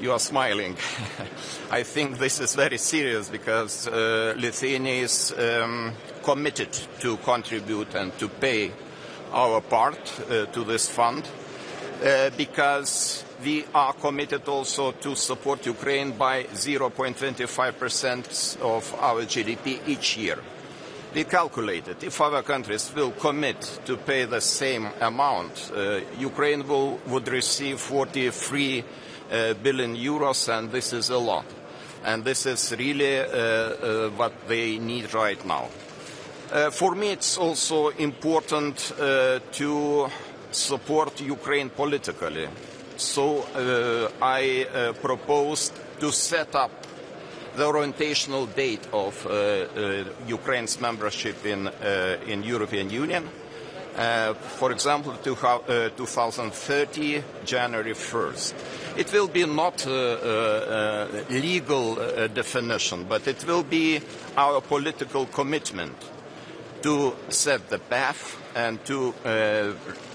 you are smiling. I think this is very serious because Lithuania is committed to contribute and to pay our part to this fund because we are committed also to support Ukraine by 0.25% of our GDP each year. We calculated if other countries will commit to pay the same amount, Ukraine would receive 43 billion euros, and this is a lot. And this is really what they need right now. For me, it's also important to support Ukraine politically. So I proposed to set up the orientational date of Ukraine's membership in European Union. For example, 2030, January 1st. It will be not a legal definition, but it will be our political commitment to set the path and to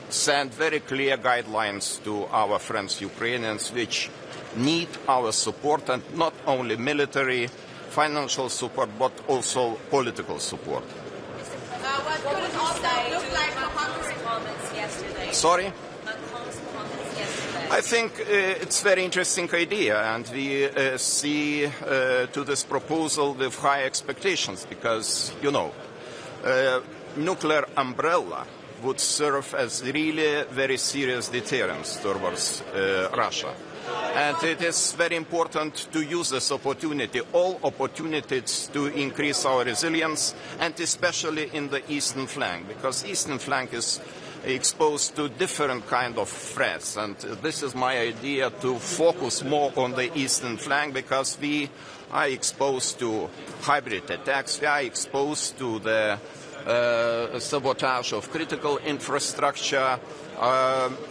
send very clear guidelines to our friends Ukrainians, which need our support, and not only military, financial support, but also political support. What could it also look like for Hungary's comments yesterday? Sorry? Macron's comments yesterday. I think it's a very interesting idea, and we see to this proposal with high expectations because, you know, nuclear umbrella would serve as really very serious deterrence towards Russia. And it is very important to use this opportunity, all opportunities to increase our resilience, and especially in the eastern flank, because eastern flank is exposed to different kind of threats. And this is my idea, to focus more on the eastern flank, because we are exposed to hybrid attacks, we are exposed to the sabotage of critical infrastructure,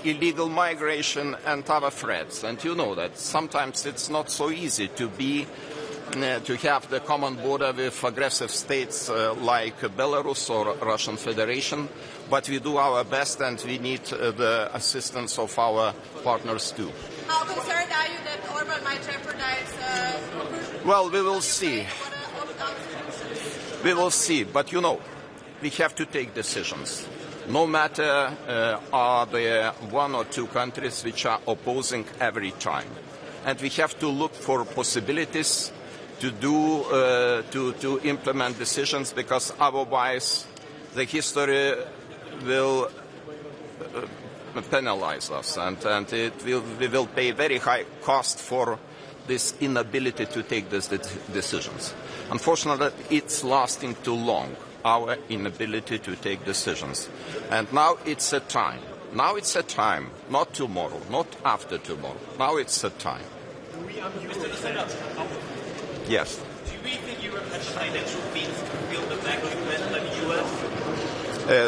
illegal migration and other threats. And you know that sometimes it's not so easy to have the common border with aggressive states like Belarus or Russian Federation, but we do our best and we need the assistance of our partners too. How concerned are you that Orban might jeopardize Well, we will see. We will see, but you know, we have to take decisions. No matter are there one or two countries which are opposing every time. And we have to look for possibilities to to implement decisions, because otherwise the history will penalize us, and we will pay very high cost for this inability to take these decisions. Unfortunately, it's lasting too long, our inability to take decisions. And now it's a time. Now it's a time, not tomorrow, not after tomorrow. Now it's a time. Yes. Do you really think Europe has financial means to fill the vacuum left by the US?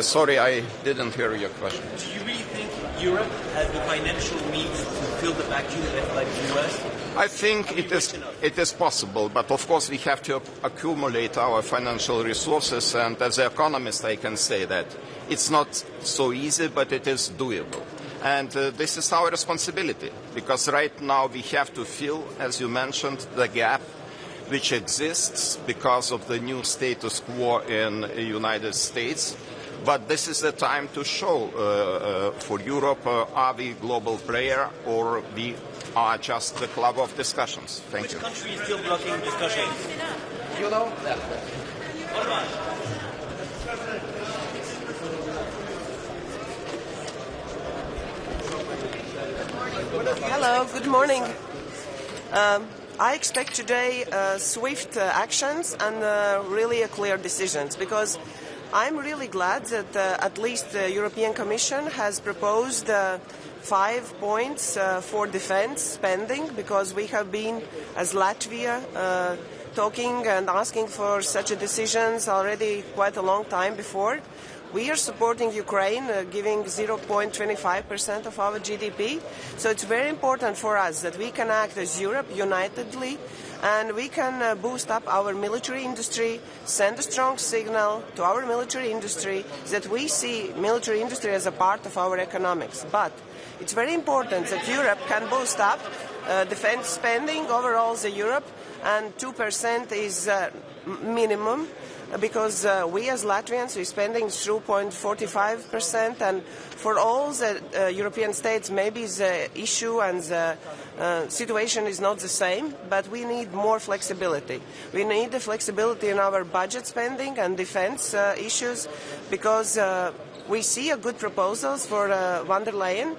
Sorry, I didn't hear your question. Do you really think Europe has the financial means to fill the vacuum left by the US? I think it is possible, but of course we have to accumulate our financial resources, and as an economist I can say that it's not so easy, but it is doable. And this is our responsibility, because right now we have to fill, as you mentioned, the gap which exists because of the new status quo in the United States. But this is the time to show for Europe, are we a global player or we are just the club of discussions. Thank you. Which country is still blocking discussions? You know that. Hello, good morning. I expect today swift actions and really clear decisions, because I'm really glad that at least the European Commission has proposed 5 points for defense spending, because we have been, as Latvia, talking and asking for such a decisions already quite a long time before. We are supporting Ukraine, giving 0.25% of our GDP. So it's very important for us that we can act as Europe unitedly, and we can boost up our military industry, send a strong signal to our military industry that we see military industry as a part of our economics. But it's very important that Europe can boost up defense spending overall in Europe, and 2% is minimum, because we as Latvians, we're spending 2.45%, and for all the European states, maybe the issue and the situation is not the same, but we need more flexibility. We need the flexibility in our budget spending and defense issues, because we see good proposals for von der Leyen,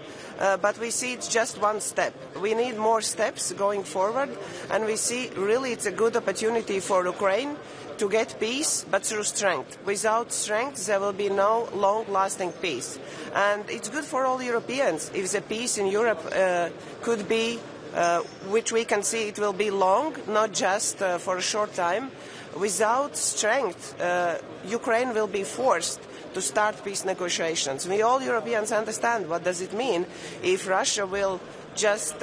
but we see it's just one step. We need more steps going forward, and we see really it's a good opportunity for Ukraine to get peace, but through strength. Without strength, there will be no long-lasting peace. And it's good for all Europeans if the peace in Europe could be, which we can see it will be long, not just for a short time. Without strength, Ukraine will be forced to start peace negotiations. We all Europeans understand what does it mean if Russia will just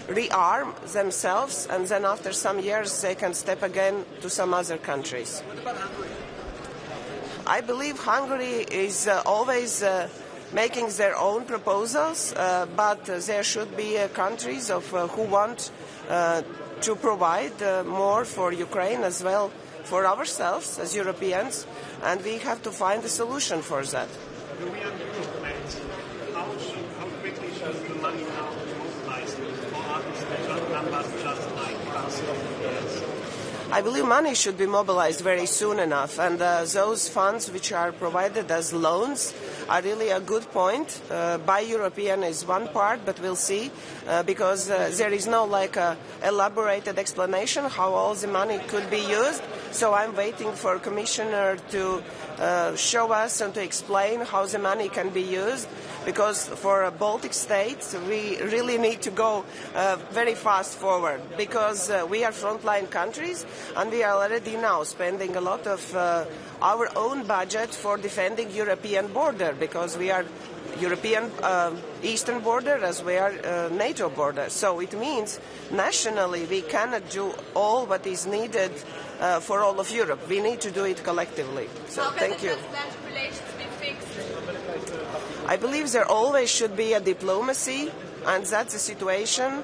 rearm themselves, and then after some years they can step again to some other countries. What about Hungary? I believe Hungary is always making their own proposals, but there should be countries who want to provide more for Ukraine as well for ourselves as Europeans, and we have to find a solution for that. The Rearm Europe Plan, how quickly should the money now be mobilized, or are these numbers just like years? I believe money should be mobilized very soon enough, and those funds which are provided as loans are really a good point. By European is one part, but we'll see, because there is no elaborated explanation how all the money could be used. So I'm waiting for Commissioner to show us and to explain how the money can be used, because for Baltic states we really need to go very fast forward, because we are frontline countries and we are already now spending a lot of our own budget for defending European border, because we are European eastern border as we are NATO border. So it means nationally we cannot do all what is needed for all of Europe. We need to do it collectively. So thank you. How can the transatlantic relations be fixed? I believe there always should be a diplomacy, and that's a situation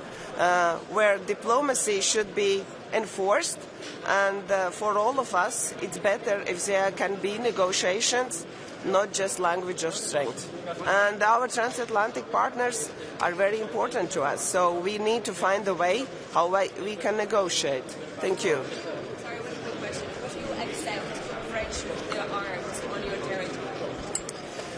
where diplomacy should be enforced, and for all of us it's better if there can be negotiations, not just language of strength. And our transatlantic partners are very important to us, so we need to find a way how we can negotiate. Thank you. Sorry, one quick question. Would you accept French nuclear arms on your territory?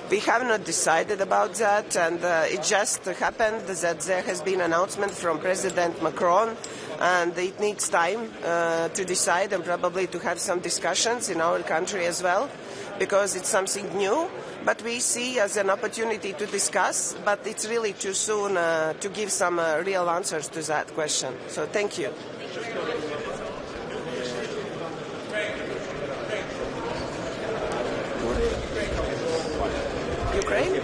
We have not decided about that, and it just happened that there has been an announcement from President Macron, and it needs time to decide and probably to have some discussions in our country as well, because it's something new. But we see as an opportunity to discuss, but it's really too soon to give some real answers to that question. So thank you. Thank you very much. Ukraine?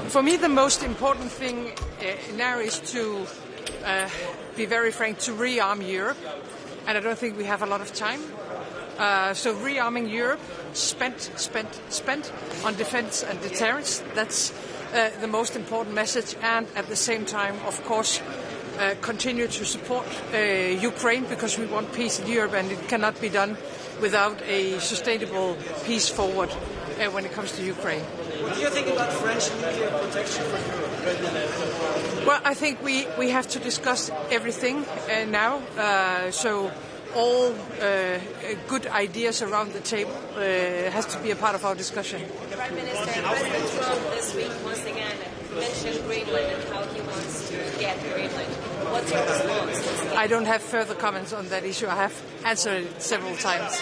For me, the most important thing now is to be very frank, to rearm Europe, and I don't think we have a lot of time. So rearming Europe, spent on defense and deterrence, that's the most important message, and at the same time, of course, continue to support Ukraine, because we want peace in Europe, and it cannot be done without a sustainable peace forward when it comes to Ukraine. What do you think about French nuclear protection for Europe? Well, I think we have to discuss everything now. So all good ideas around the table has to be a part of our discussion. Prime Minister, President Trump this week once again mentioned Greenland and how he wants to get Greenland. What's your response? I don't have further comments on that issue. I have answered it several times.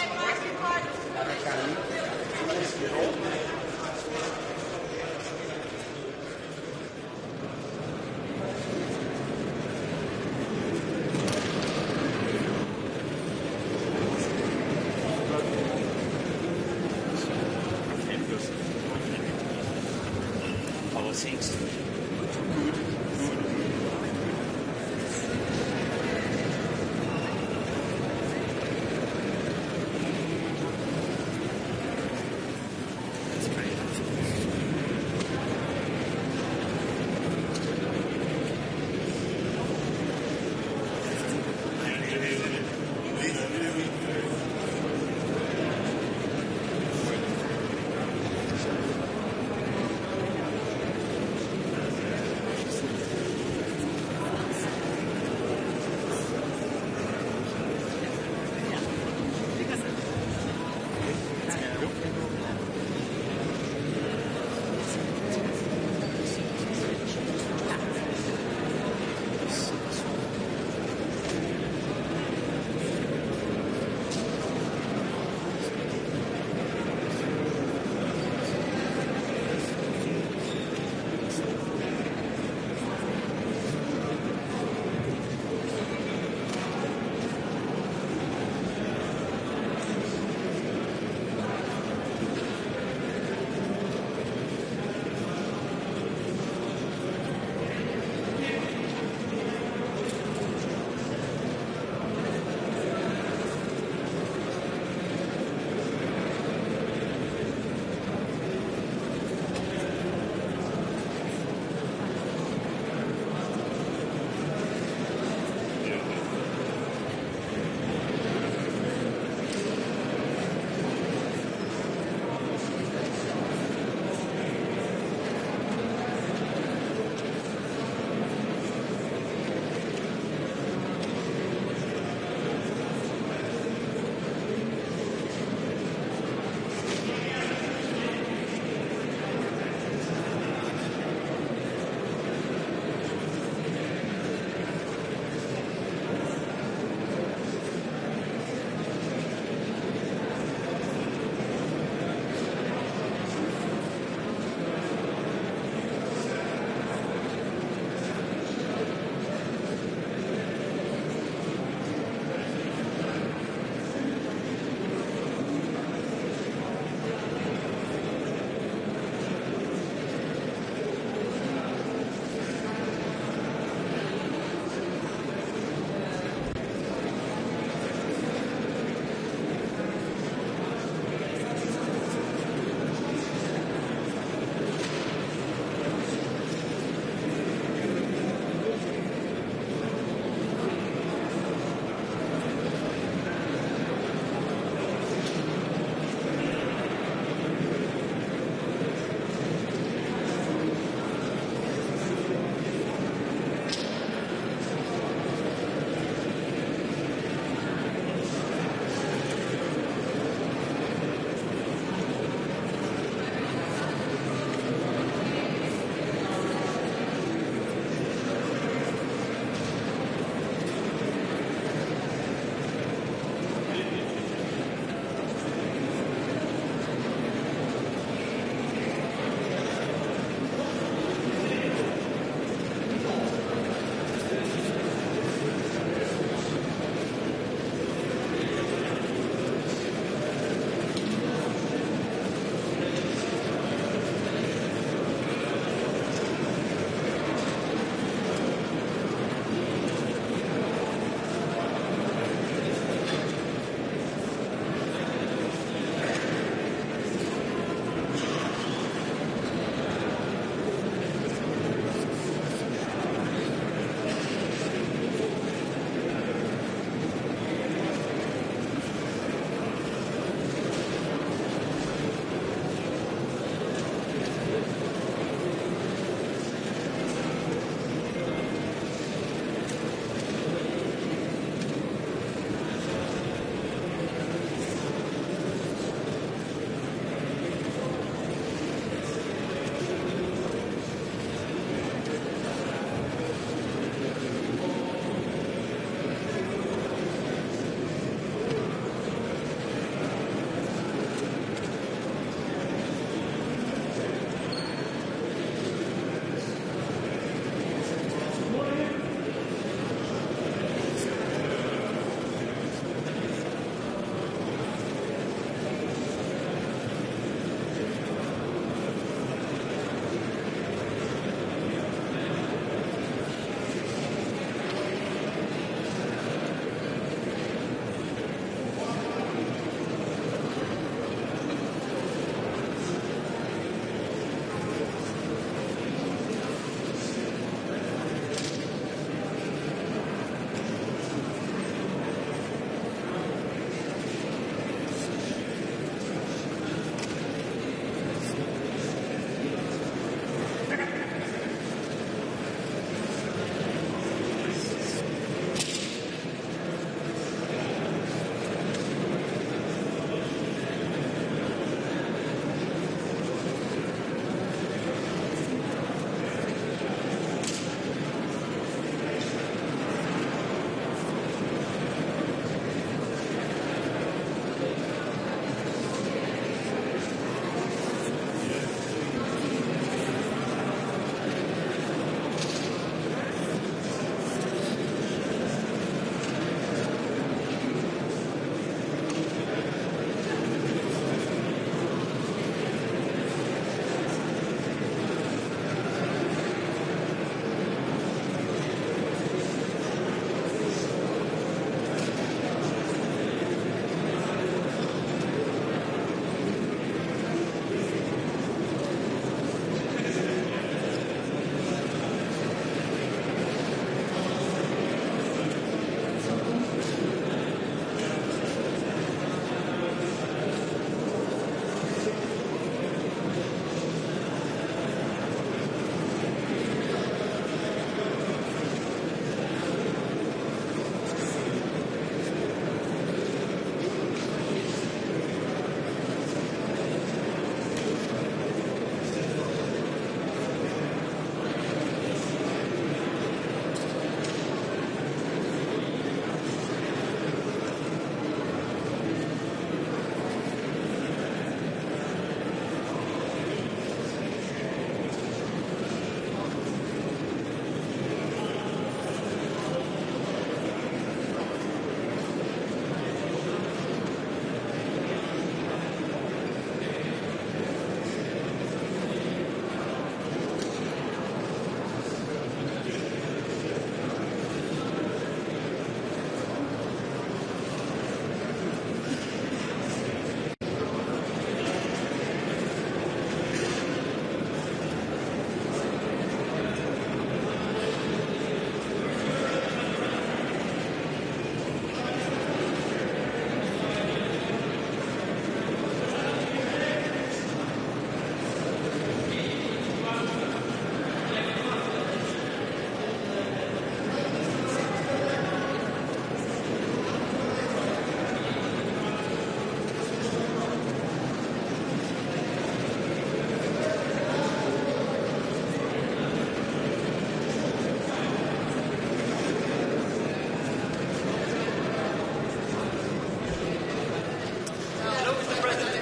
Thanks.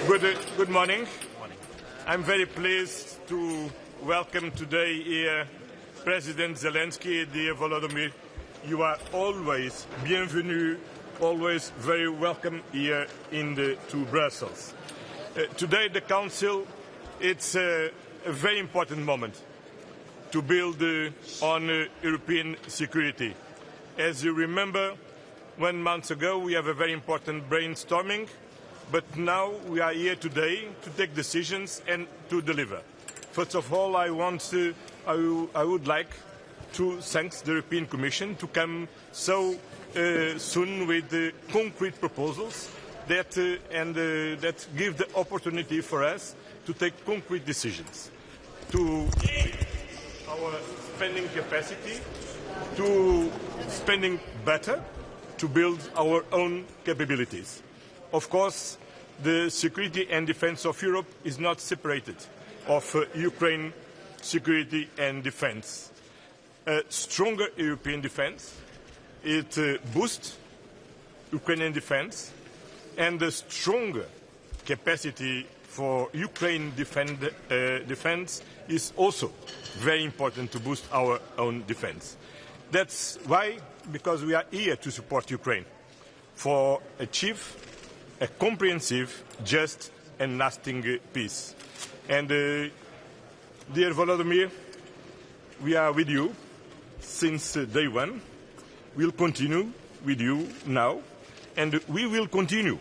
Good morning. I'm very pleased to welcome today here President Zelensky, dear Volodymyr. You are always bienvenue, always very welcome here to Brussels. Today the Council, it's a very important moment to build on European security. As you remember, 1 month ago we have a very important brainstorming, but now we are here today to take decisions and to deliver. First of all, I would like to thank the European Commission to come so soon with concrete proposals that give the opportunity for us to take concrete decisions, to our spending capacity, to spending better, to build our own capabilities. Of course, the security and defense of Europe is not separated of Ukraine security and defense. A stronger European defense, it boosts Ukrainian defense, and a stronger capacity for Ukraine defense is also very important to boost our own defense. That's why, because we are here to support Ukraine for achieve a comprehensive, just and lasting peace. And dear Volodymyr, we are with you since day one. We'll continue with you now, and we will continue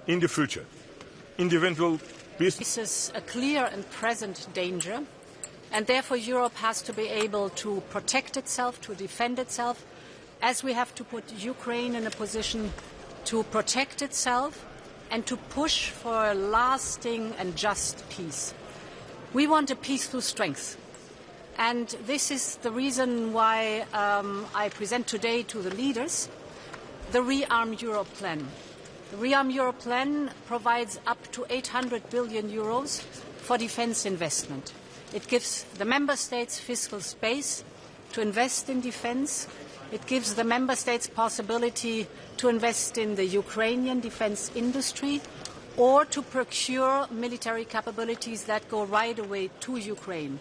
in the future. In the eventual peace. This is a clear and present danger, and therefore Europe has to be able to protect itself, to defend itself, as we have to put Ukraine in a position to protect itself and to push for a lasting and just peace. We want a peace through strength. And this is the reason why I present today to the leaders the Rearm Europe Plan. The Rearm Europe Plan provides up to 800 billion euros for defense investment. It gives the member states fiscal space to invest in defense. It gives the member states possibility to invest in the Ukrainian defense industry or to procure military capabilities that go right away to Ukraine.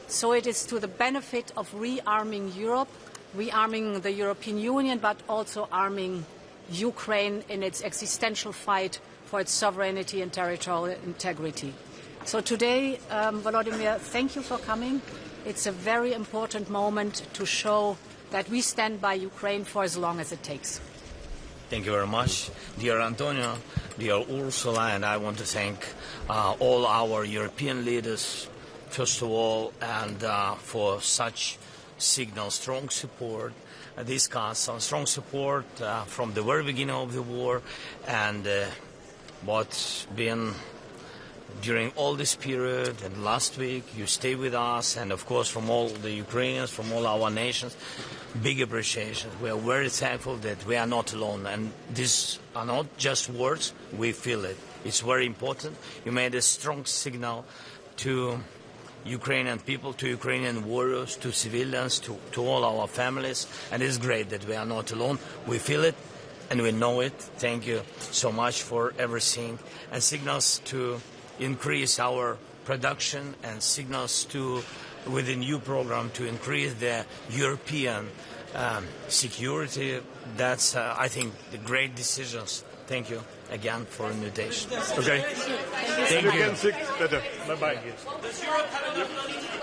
So it is to the benefit of rearming Europe, rearming the European Union, but also arming Ukraine in its existential fight for its sovereignty and territorial integrity. So today, Volodymyr, thank you for coming. It's a very important moment to show that we stand by Ukraine for as long as it takes. Thank you very much, dear Antonio, dear Ursula, and I want to thank all our European leaders, first of all, and for such signal, strong support, discuss on strong support from the very beginning of the war, and what's been during all this period and last week. You stay with us, and of course from all the Ukrainians, from all our nations, big appreciation. We are very thankful that we are not alone, and these are not just words, we feel it. It's very important. You made a strong signal to Ukrainian people, to Ukrainian warriors, to civilians, to all our families, and it's great that we are not alone. We feel it and we know it. Thank you so much for everything, and signals to increase our production, and signals to, with the new program, to increase the European security. That's, I think, the great decisions. Thank you again for invitation. Okay. Thank you. Better. Bye-bye. Does Europe have enough money to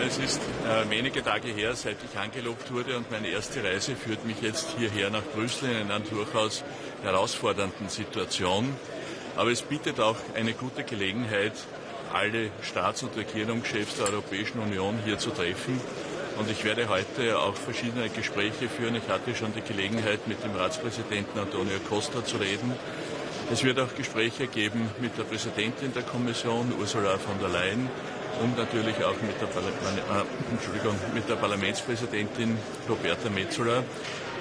es ist wenige Tage her, seit ich angelobt wurde, und meine erste Reise führt mich jetzt hierher nach Brüssel in einer durchaus herausfordernden Situation. Aber es bietet auch eine gute Gelegenheit, alle Staats- und Regierungschefs der Europäischen Union hier zu treffen. Und ich werde heute auch verschiedene Gespräche führen. Ich hatte schon die Gelegenheit, mit dem Ratspräsidenten Antonio Costa zu reden. Es wird auch Gespräche geben mit der Präsidentin der Kommission, Ursula von der Leyen, und natürlich auch mit der Parlamentspräsidentin Roberta Metsola.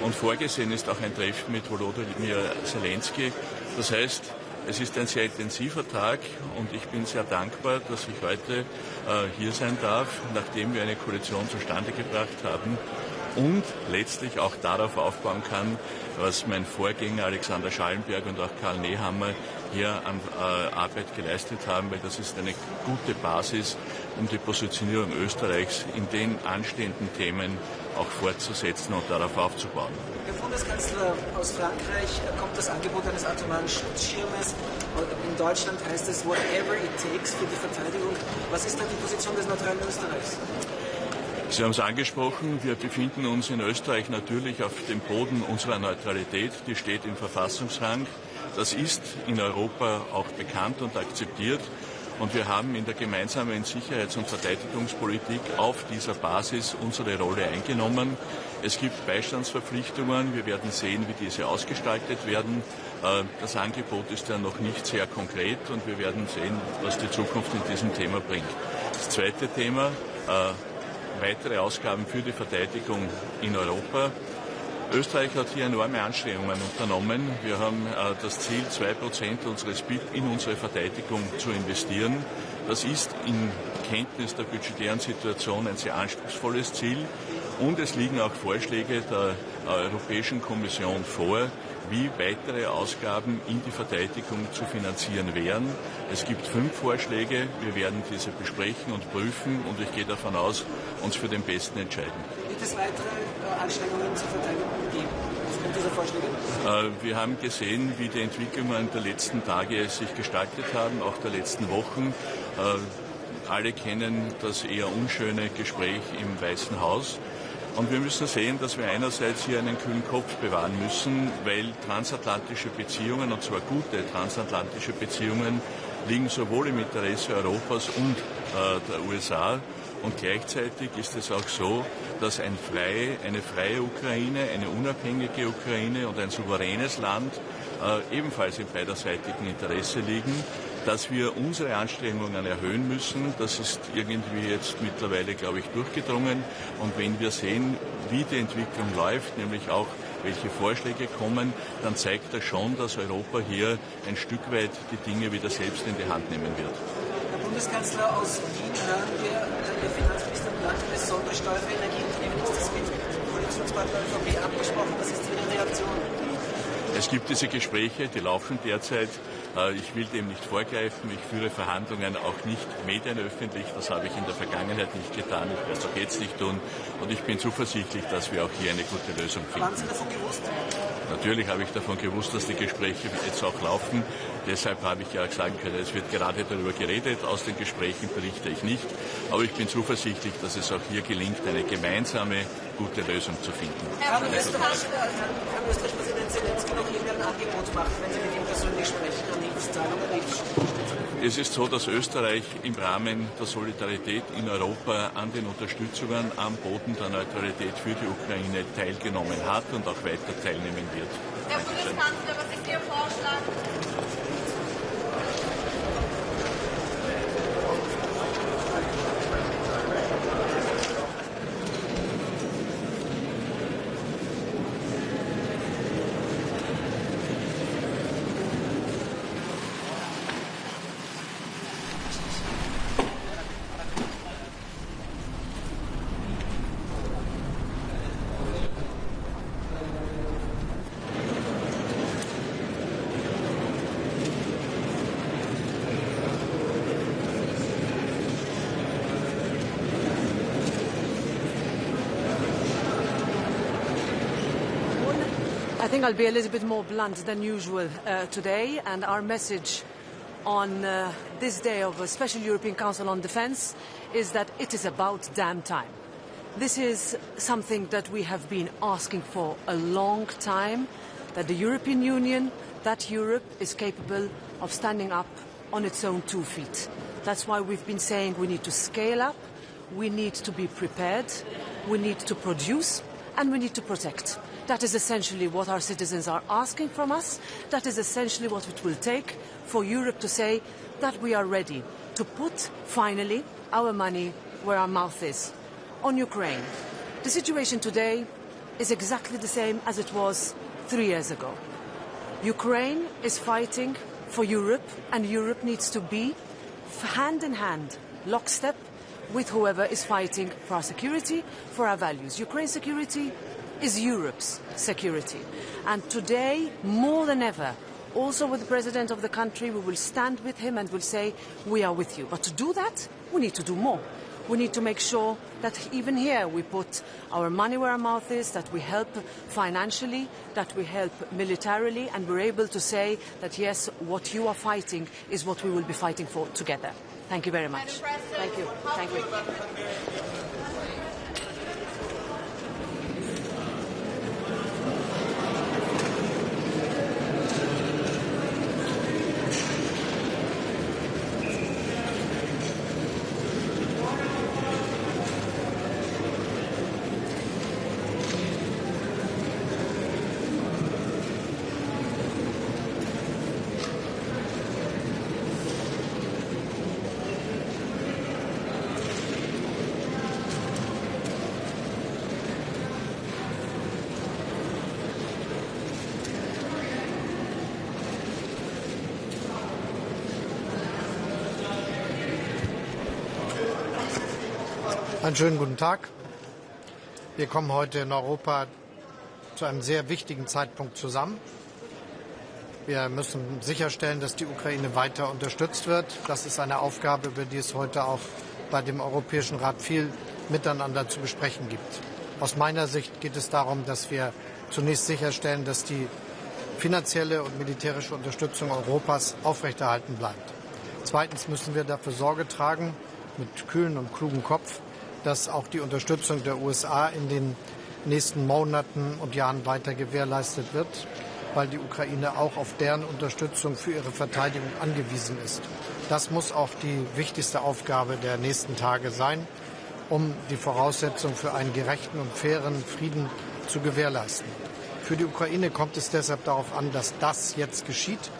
Und vorgesehen ist auch ein Treffen mit Volodymyr Zelensky. Das heißt, es ist ein sehr intensiver Tag und ich bin sehr dankbar, dass ich heute hier sein darf, nachdem wir eine Koalition zustande gebracht haben und letztlich auch darauf aufbauen kann, was mein Vorgänger Alexander Schallenberg und auch Karl Nehammer hier an Arbeit geleistet haben, weil das ist eine gute Basis, um die Positionierung Österreichs in den anstehenden Themen auch fortzusetzen und darauf aufzubauen. Herr Bundeskanzler, aus Frankreich kommt das Angebot eines atomaren Schutzschirmes. In Deutschland heißt es whatever it takes für die Verteidigung. Was ist denn die Position des neutralen Österreichs? Sie haben es angesprochen, wir befinden uns in Österreich natürlich auf dem Boden unserer Neutralität. Die steht im Verfassungsrang. Das ist in Europa auch bekannt und akzeptiert. Und wir haben in der gemeinsamen Sicherheits- und Verteidigungspolitik auf dieser Basis unsere Rolle eingenommen. Es gibt Beistandsverpflichtungen. Wir werden sehen, wie diese ausgestaltet werden. Das Angebot ist ja noch nicht sehr konkret und wir werden sehen, was die Zukunft in diesem Thema bringt. Das zweite Thema, weitere Ausgaben für die Verteidigung in Europa. Österreich hat hier enorme Anstrengungen unternommen. Wir haben das Ziel, 2% unseres BIP in unsere Verteidigung zu investieren. Das ist in Kenntnis der budgetären Situation ein sehr anspruchsvolles Ziel. Und es liegen auch Vorschläge der Europäischen Kommission vor, wie weitere Ausgaben in die Verteidigung zu finanzieren wären. Es gibt 5 Vorschläge. Wir werden diese besprechen und prüfen und ich gehe davon aus, uns für den besten entscheiden. Wird es weitere Anstrengungen zur Verteidigung geben aufgrund dieser Vorschläge? Wir haben gesehen, wie die Entwicklungen der letzten Tage sich gestaltet haben, auch der letzten Wochen. Alle kennen das eher unschöne Gespräch im Weißen Haus. Und wir müssen sehen, dass wir einerseits hier einen kühlen Kopf bewahren müssen, weil transatlantische Beziehungen, und zwar gute transatlantische Beziehungen, liegen sowohl im Interesse Europas und der USA. Und gleichzeitig ist es auch so, dass eine freie Ukraine, eine unabhängige Ukraine und ein souveränes Land ebenfalls im beiderseitigen Interesse liegen, dass wir unsere Anstrengungen erhöhen müssen. Das ist irgendwie jetzt mittlerweile, glaube ich, durchgedrungen. Und wenn wir sehen, wie die Entwicklung läuft, nämlich auch welche Vorschläge kommen, dann zeigt das schon, dass Europa hier ein Stück weit die Dinge wieder selbst in die Hand nehmen wird. Herr Bundeskanzler, aus Wien hören wir, der Finanzminister plant eine Sondersteuer für Energieunternehmen. Ist das mit dem Koalitionspartner ÖVP abgesprochen? Was ist Ihre Reaktion? Es gibt diese Gespräche, die laufen derzeit. Ich will dem nicht vorgreifen. Ich führe Verhandlungen auch nicht medienöffentlich. Das habe ich in der Vergangenheit nicht getan. Ich werde es auch jetzt nicht tun. Und ich bin zuversichtlich, dass wir auch hier eine gute Lösung finden. Haben Sie davon gewusst? Natürlich habe ich davon gewusst, dass die Gespräche jetzt auch laufen. Deshalb habe ich ja sagen können, es wird gerade darüber geredet. Aus den Gesprächen berichte ich nicht. Aber ich bin zuversichtlich, dass es auch hier gelingt, eine gemeinsame, gute Lösung zu finden. Kann Österreich-Präsident Zelensky noch irgendein Angebot machen, wenn Sie mit ihm persönlich sprechen, an Hilfszahlungen, Hilfsstützen? Es ist so, dass Österreich im Rahmen der Solidarität in Europa an den Unterstützungen am Boden der Neutralität für die Ukraine teilgenommen hat und auch weiter teilnehmen wird. Herr Bundeskanzler, was ist Ihr Vorschlag? I think I'll be a little bit more blunt than usual today, and our message on this day of a Special European Council on Defence is that it is about damn time. This is something that we have been asking for a long time, that the European Union, that Europe is capable of standing up on its own 2 feet. That's why we've been saying we need to scale up, we need to be prepared, we need to produce, and we need to protect. That is essentially what our citizens are asking from us. That is essentially what it will take for Europe to say that we are ready to put, finally, our money where our mouth is. On Ukraine, the situation today is exactly the same as it was 3 years ago. Ukraine is fighting for Europe, and Europe needs to be hand in hand, lockstep, with whoever is fighting for our security, for our values. Ukraine's security is Europe's security. And today, more than ever, also with the president of the country, we will stand with him and will say, we are with you. But to do that, we need to do more. We need to make sure that even here we put our money where our mouth is, that we help financially, that we help militarily, and we're able to say that, yes, what you are fighting is what we will be fighting for together. Thank you very much. Thank you. Thank you. Einen schönen guten Tag. Wir kommen heute in Europa zu einem sehr wichtigen Zeitpunkt zusammen. Wir müssen sicherstellen, dass die Ukraine weiter unterstützt wird. Das ist eine Aufgabe, über die es heute auch bei dem Europäischen Rat viel miteinander zu besprechen gibt. Aus meiner Sicht geht es darum, dass wir zunächst sicherstellen, dass die finanzielle und militärische Unterstützung Europas aufrechterhalten bleibt. Zweitens müssen wir dafür Sorge tragen, mit kühlem und klugem Kopf, dass auch die Unterstützung der USA in den nächsten Monaten und Jahren weiter gewährleistet wird, weil die Ukraine auch auf deren Unterstützung für ihre Verteidigung angewiesen ist. Das muss auch die wichtigste Aufgabe der nächsten Tage sein, um die Voraussetzungen für einen gerechten und fairen Frieden zu gewährleisten. Für die Ukraine kommt es deshalb darauf an, dass das jetzt geschieht.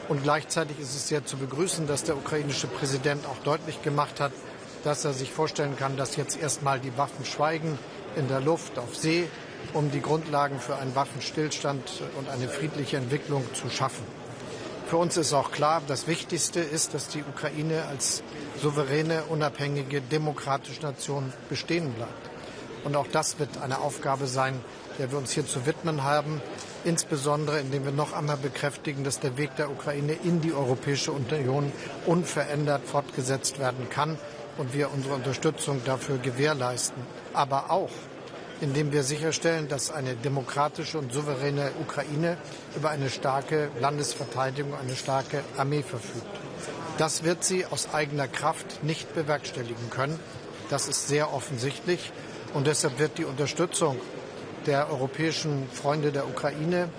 Und gleichzeitig ist es sehr zu begrüßen, dass der ukrainische Präsident auch deutlich gemacht hat, dass er sich vorstellen kann, dass jetzt erstmal die Waffen schweigen in der Luft, auf See, um die Grundlagen für einen Waffenstillstand und eine friedliche Entwicklung zu schaffen. Für uns ist auch klar, das Wichtigste ist, dass die Ukraine als souveräne, unabhängige, demokratische Nation bestehen bleibt. Und auch das wird eine Aufgabe sein, der wir uns hier zu widmen haben, insbesondere indem wir noch einmal bekräftigen, dass der Weg der Ukraine in die Europäische Union unverändert fortgesetzt werden kann und wir unsere Unterstützung dafür gewährleisten. Aber auch, indem wir sicherstellen, dass eine demokratische und souveräne Ukraine über eine starke Landesverteidigung, eine starke Armee verfügt. Das wird sie aus eigener Kraft nicht bewerkstelligen können. Das ist sehr offensichtlich. Und deshalb wird die Unterstützung der europäischen Freunde der Ukraine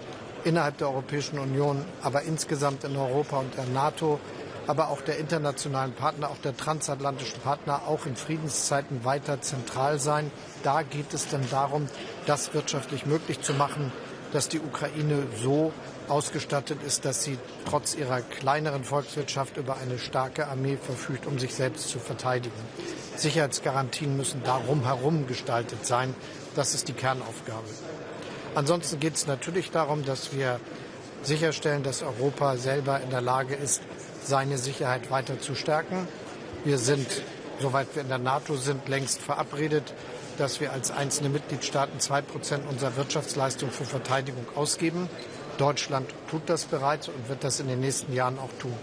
innerhalb der Europäischen Union, aber insgesamt in Europa und der NATO, aber auch der internationalen Partner, auch der transatlantischen Partner, auch in Friedenszeiten weiter zentral sein. Da geht es dann darum, das wirtschaftlich möglich zu machen, dass die Ukraine so ausgestattet ist, dass sie trotz ihrer kleineren Volkswirtschaft über eine starke Armee verfügt, um sich selbst zu verteidigen. Sicherheitsgarantien müssen darum herum gestaltet sein. Das ist die Kernaufgabe. Ansonsten geht es natürlich darum, dass wir sicherstellen, dass Europa selber in der Lage ist, seine Sicherheit weiter zu stärken. Wir sind, soweit wir in der NATO sind, längst verabredet, dass wir als einzelne Mitgliedstaaten 2% unserer Wirtschaftsleistung für Verteidigung ausgeben. Deutschland tut das bereits und wird das in den nächsten Jahren auch tun.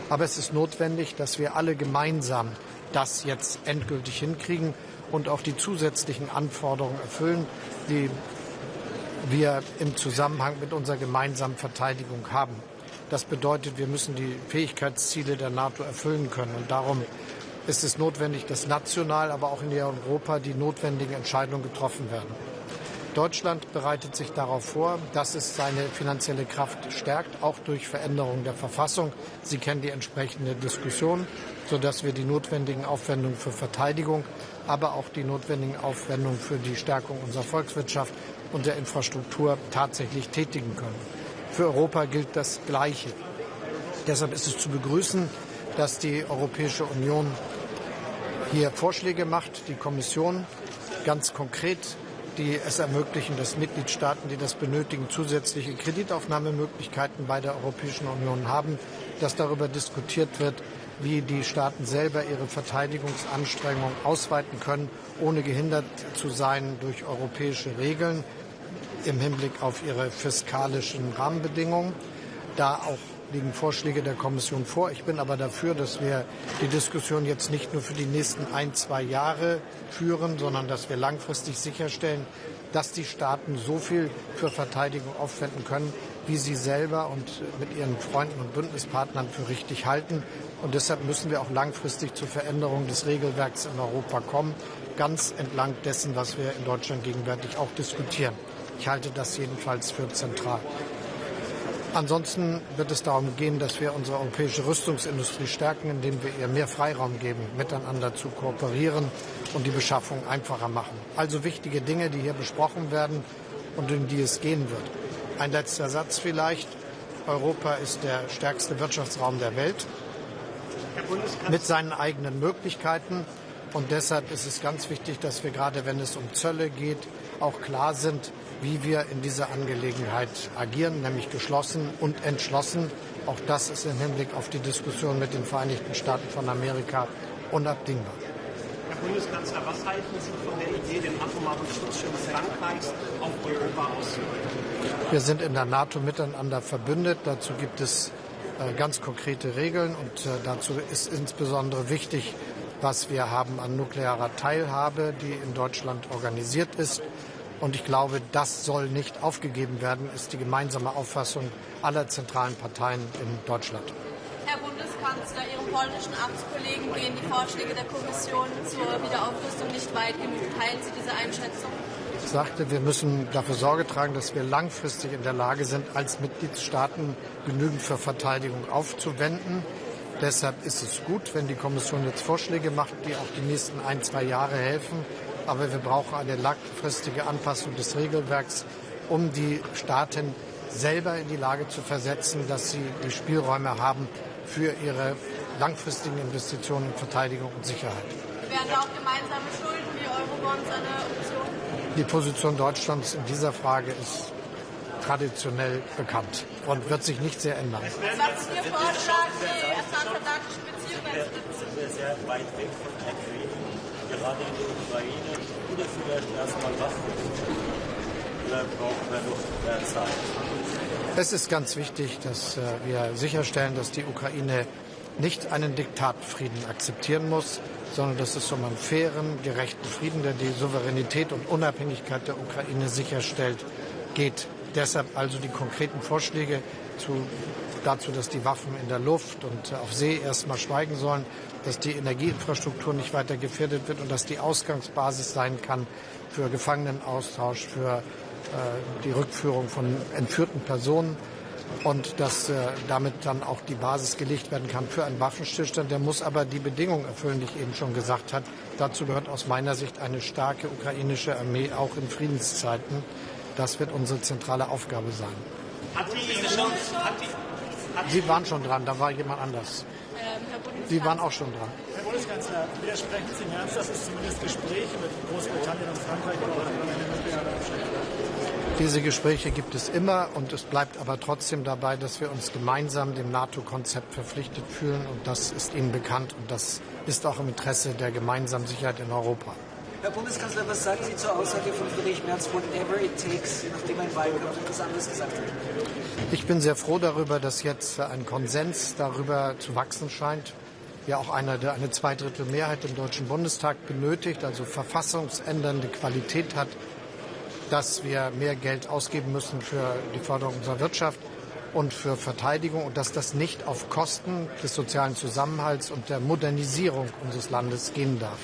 Aber es ist notwendig, dass wir alle gemeinsam das jetzt endgültig hinkriegen und auch die zusätzlichen Anforderungen erfüllen, die wir im Zusammenhang mit unserer gemeinsamen Verteidigung haben. Das bedeutet, wir müssen die Fähigkeitsziele der NATO erfüllen können. Und darum ist es notwendig, dass national, aber auch in Europa die notwendigen Entscheidungen getroffen werden. Deutschland bereitet sich darauf vor, dass es seine finanzielle Kraft stärkt, auch durch Veränderung der Verfassung. Sie kennen die entsprechende Diskussion, sodass wir die notwendigen Aufwendungen für Verteidigung, aber auch die notwendigen Aufwendungen für die Stärkung unserer Volkswirtschaft und der Infrastruktur tatsächlich tätigen können. Für Europa gilt das Gleiche. Deshalb ist es zu begrüßen, dass die Europäische Union hier Vorschläge macht, die Kommission ganz konkret, die es ermöglichen, dass Mitgliedstaaten, die das benötigen, zusätzliche Kreditaufnahmemöglichkeiten bei der Europäischen Union haben, dass darüber diskutiert wird, wie die Staaten selber ihre Verteidigungsanstrengungen ausweiten können, ohne gehindert zu sein durch europäische Regeln im Hinblick auf ihre fiskalischen Rahmenbedingungen. Da auch liegen Vorschläge der Kommission vor. Ich bin aber dafür, dass wir die Diskussion jetzt nicht nur für die nächsten 1-2 Jahre führen, sondern dass wir langfristig sicherstellen, dass die Staaten so viel für Verteidigung aufwenden können, wie sie selber und mit ihren Freunden und Bündnispartnern für richtig halten. Und deshalb müssen wir auch langfristig zur Veränderung des Regelwerks in Europa kommen, ganz entlang dessen, was wir in Deutschland gegenwärtig auch diskutieren. Ich halte das jedenfalls für zentral. Ansonsten wird es darum gehen, dass wir unsere europäische Rüstungsindustrie stärken, indem wir ihr mehr Freiraum geben, miteinander zu kooperieren und die Beschaffung einfacher machen. Also wichtige Dinge, die hier besprochen werden und um die es gehen wird. Ein letzter Satz vielleicht. Europa ist der stärkste Wirtschaftsraum der Welt mit seinen eigenen Möglichkeiten. Und deshalb ist es ganz wichtig, dass wir gerade, wenn es um Zölle geht, auch klar sind, wie wir in dieser Angelegenheit agieren, nämlich geschlossen und entschlossen. Auch das ist im Hinblick auf die Diskussion mit den Vereinigten Staaten von Amerika unabdingbar. Herr Bundeskanzler, was halten Sie von der Idee, den atomaren Schutzschirm Frankreichs auf Europa auszuweiten? Wir sind in der NATO miteinander verbündet. Dazu gibt es ganz konkrete Regeln und dazu ist insbesondere wichtig, was wir haben an nuklearer Teilhabe, die in Deutschland organisiert ist. Und ich glaube, das soll nicht aufgegeben werden, ist die gemeinsame Auffassung aller zentralen Parteien in Deutschland. Herr Bundeskanzler, Ihrem polnischen Amtskollegen gehen die Vorschläge der Kommission zur Wiederaufrüstung nicht weit genug. Teilen Sie diese Einschätzung? Ich sagte, wir müssen dafür Sorge tragen, dass wir langfristig in der Lage sind, als Mitgliedstaaten genügend für Verteidigung aufzuwenden. Deshalb ist es gut, wenn die Kommission jetzt Vorschläge macht, die auch die nächsten 1-2 Jahre helfen. Aber wir brauchen eine langfristige Anpassung des Regelwerks, um die Staaten selber in die Lage zu versetzen, dass sie die Spielräume haben für ihre langfristigen Investitionen in Verteidigung und Sicherheit. Werden auch gemeinsame Schulden wie Eurobonds eine Option? Die Position Deutschlands in dieser Frage ist traditionell bekannt und wird sich nicht sehr ändern. Was ist Ihr Vorschlag für die transatlantischen Beziehungen? Sind wir sehr weit weg von Agreement, gerade in der Ukraine, oder vielleicht erstmal Waffen? Oder brauchen wir noch mehr Zeit? Es ist ganz wichtig, dass wir sicherstellen, dass die Ukraine nicht einen Diktatfrieden akzeptieren muss, sondern dass es um einen fairen, gerechten Frieden, der die Souveränität und Unabhängigkeit der Ukraine sicherstellt, geht. Deshalb also die konkreten Vorschläge dazu, dass die Waffen in der Luft und auf See erstmal schweigen sollen, dass die Energieinfrastruktur nicht weiter gefährdet wird und dass die Ausgangsbasis sein kann für Gefangenenaustausch, für die Rückführung von entführten Personen und dass damit dann auch die Basis gelegt werden kann für einen Waffenstillstand. Der muss aber die Bedingungen erfüllen, die ich eben schon gesagt habe. Dazu gehört aus meiner Sicht eine starke ukrainische Armee, auch in Friedenszeiten. Das wird unsere zentrale Aufgabe sein. Sie waren schon dran, da war jemand anders. Sie waren auch schon dran. Herr Bundeskanzler, widersprechen Sie im Ernst, dass es zumindest Gespräche mit Großbritannien und Frankreich über eine nukleare Aufstellung? Diese Gespräche gibt es immer und es bleibt aber trotzdem dabei, dass wir uns gemeinsam dem NATO-Konzept verpflichtet fühlen und das ist Ihnen bekannt und das ist auch im Interesse der gemeinsamen Sicherheit in Europa. Herr Bundeskanzler, was sagen Sie zur Aussage von Friedrich Merz, whatever it takes, nachdem ein Wahlkampf etwas anderes gesagt hat? Ich bin sehr froh darüber, dass jetzt ein Konsens darüber zu wachsen scheint. Ja, auch eine Zweidrittelmehrheit im Deutschen Bundestag benötigt, also verfassungsändernde Qualität hat, dass wir mehr Geld ausgeben müssen für die Förderung unserer Wirtschaft. und für Verteidigung und dass das nicht auf Kosten des sozialen Zusammenhalts und der Modernisierung unseres Landes gehen darf.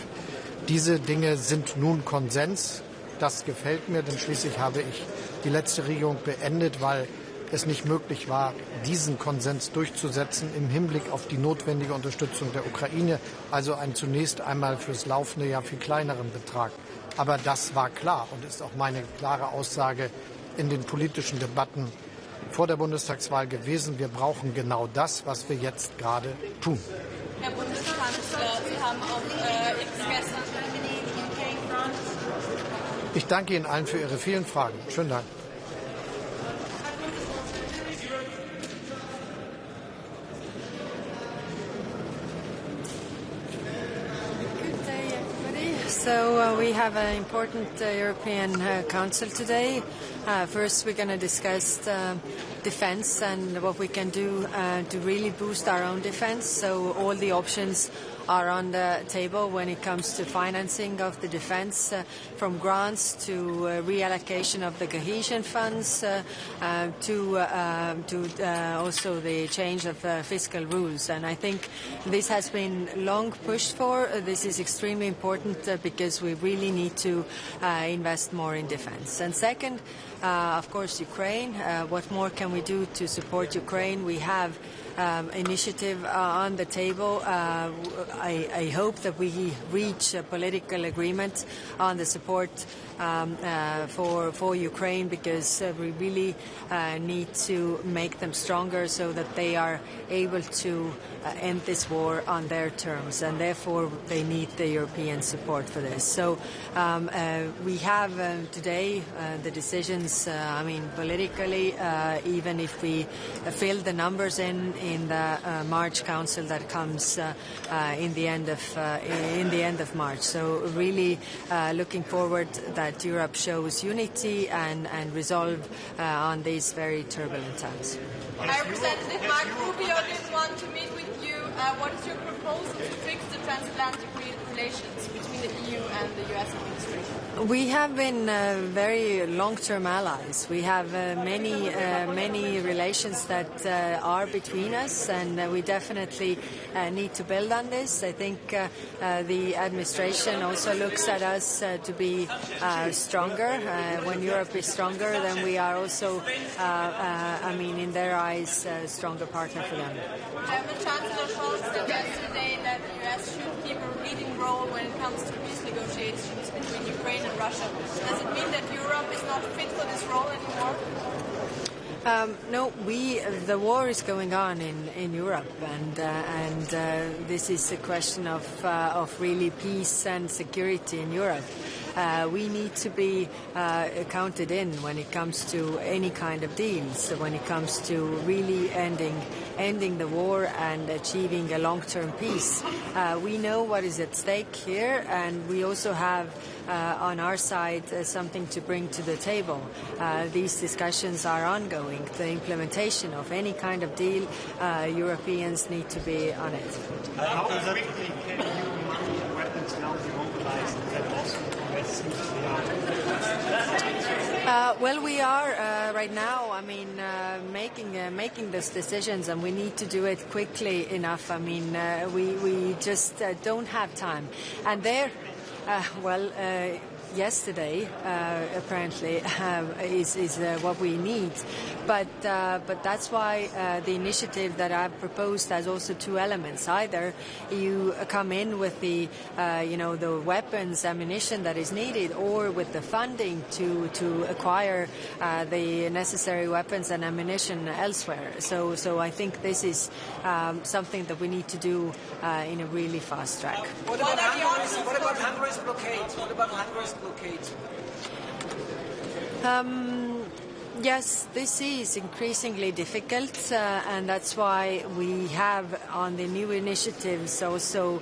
Diese Dinge sind nun Konsens. Das gefällt mir, denn schließlich habe ich die letzte Regierung beendet, weil es nicht möglich war, diesen Konsens durchzusetzen im Hinblick auf die notwendige Unterstützung der Ukraine, also einen zunächst einmal fürs laufende Jahr viel kleineren Betrag. Aber das war klar und ist auch meine klare Aussage in den politischen Debatten vor der Bundestagswahl gewesen. Wir brauchen genau das, was wir jetzt gerade tun. Herr Bundeskanzler, Sie haben auf X gestern Ich danke Ihnen allen für Ihre vielen Fragen. Schönen Dank. So we have an important European Council today. First, we're going to discuss defense and what we can do to really boost our own defense. So all the options are on the table when it comes to financing of the defense, from grants to reallocation of the cohesion funds to also the change of fiscal rules. And I think this has been long pushed for. This is extremely important because we really need to invest more in defense. And second, of course, Ukraine. What more can we do to support Ukraine? We have initiative on the table. I hope that we reach a political agreement on the support for Ukraine, because we really need to make them stronger so that they are able to end this war on their terms, and therefore they need the European support for this. So we have today the decisions, politically, even if we fill the numbers in the March Council that comes in the end of March. So really looking forward that Europe shows unity and resolve on these very turbulent times. Representative Mark Rubio didn't want to meet with you. What is your proposal to fix the transatlantic relations between the EU and the US administration? We have been very long-term allies. We have many relations that are between us, and we definitely need to build on this. I think the administration also looks at us to be stronger. When Europe is stronger, then we are also, in their eyes, a stronger partner for them. The Chancellor Scholz said yesterday that the US should keep a leading role when it comes to peace negotiations between Ukraine and Russia. Does it mean that Europe is not fit for this role anymore? No, the war is going on in Europe, and this is a question of really peace and security in Europe. We need to be counted in when it comes to any kind of deals, when it comes to really ending the war and achieving a long-term peace. We know what is at stake here, and we also have on our side something to bring to the table. These discussions are ongoing. The implementation of any kind of deal, Europeans need to be on it. How quickly can EU weapons now be mobilized and also well, we are right now, making those decisions, and we need to do it quickly enough. We just don't have time. And there, yesterday apparently is what we need, but that's why the initiative that I've proposed has also two elements. Either you come in with the the weapons, ammunition that is needed, or with the funding to acquire the necessary weapons and ammunition elsewhere. So I think this is something that we need to do in a really fast track. What about Hungary's blockade? What about Hungary's blockade? Yes, this is increasingly difficult, and that's why we have on the new initiatives also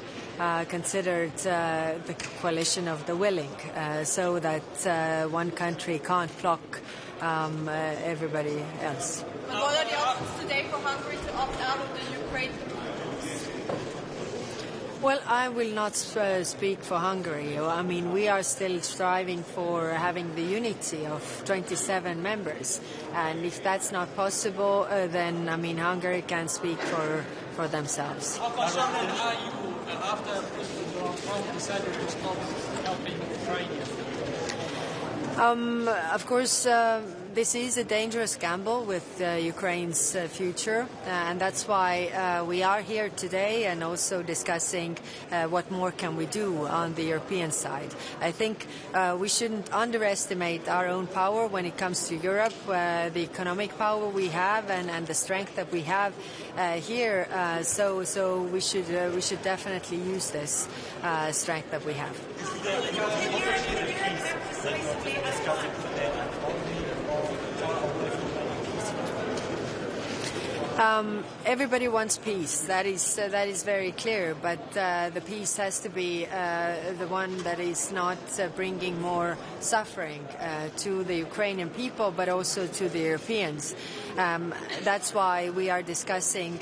considered the coalition of the willing, so that one country can't block everybody else. And what are the options today for Hungary to opt out of the Ukraine? Well, I will not speak for Hungary. I mean, we are still striving for having the unity of 27 members. And if that's not possible, then, I mean, Hungary can speak for themselves. How concerned are you after Trump decided to stop helping Ukrainians? Of course, this is a dangerous gamble with Ukraine's future, and that's why we are here today and also discussing what more can we do on the European side. I think we shouldn't underestimate our own power when it comes to Europe, the economic power we have and the strength that we have here. So we should definitely use this strength that we have. Everybody wants peace. That is very clear. But the peace has to be the one that is not bringing more suffering to the Ukrainian people, but also to the Europeans. That's why we are discussing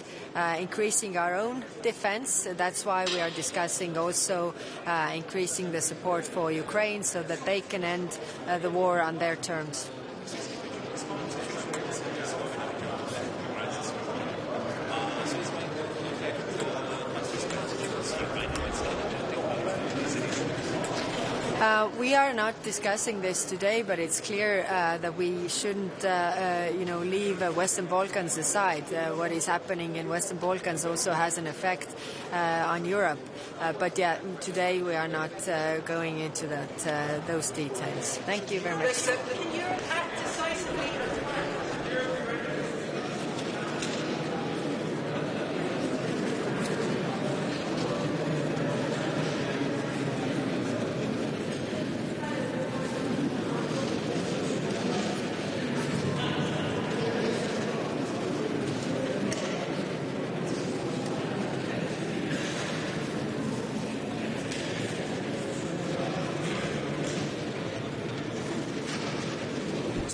increasing our own defense. That's why we are discussing also increasing the support for Ukraine so that they can end the war on their terms. We are not discussing this today, but it's clear that we shouldn't, leave Western Balkans aside. What is happening in Western Balkans also has an effect on Europe. But yeah, today we are not going into those details. Thank you very much. Can Europe act decisively?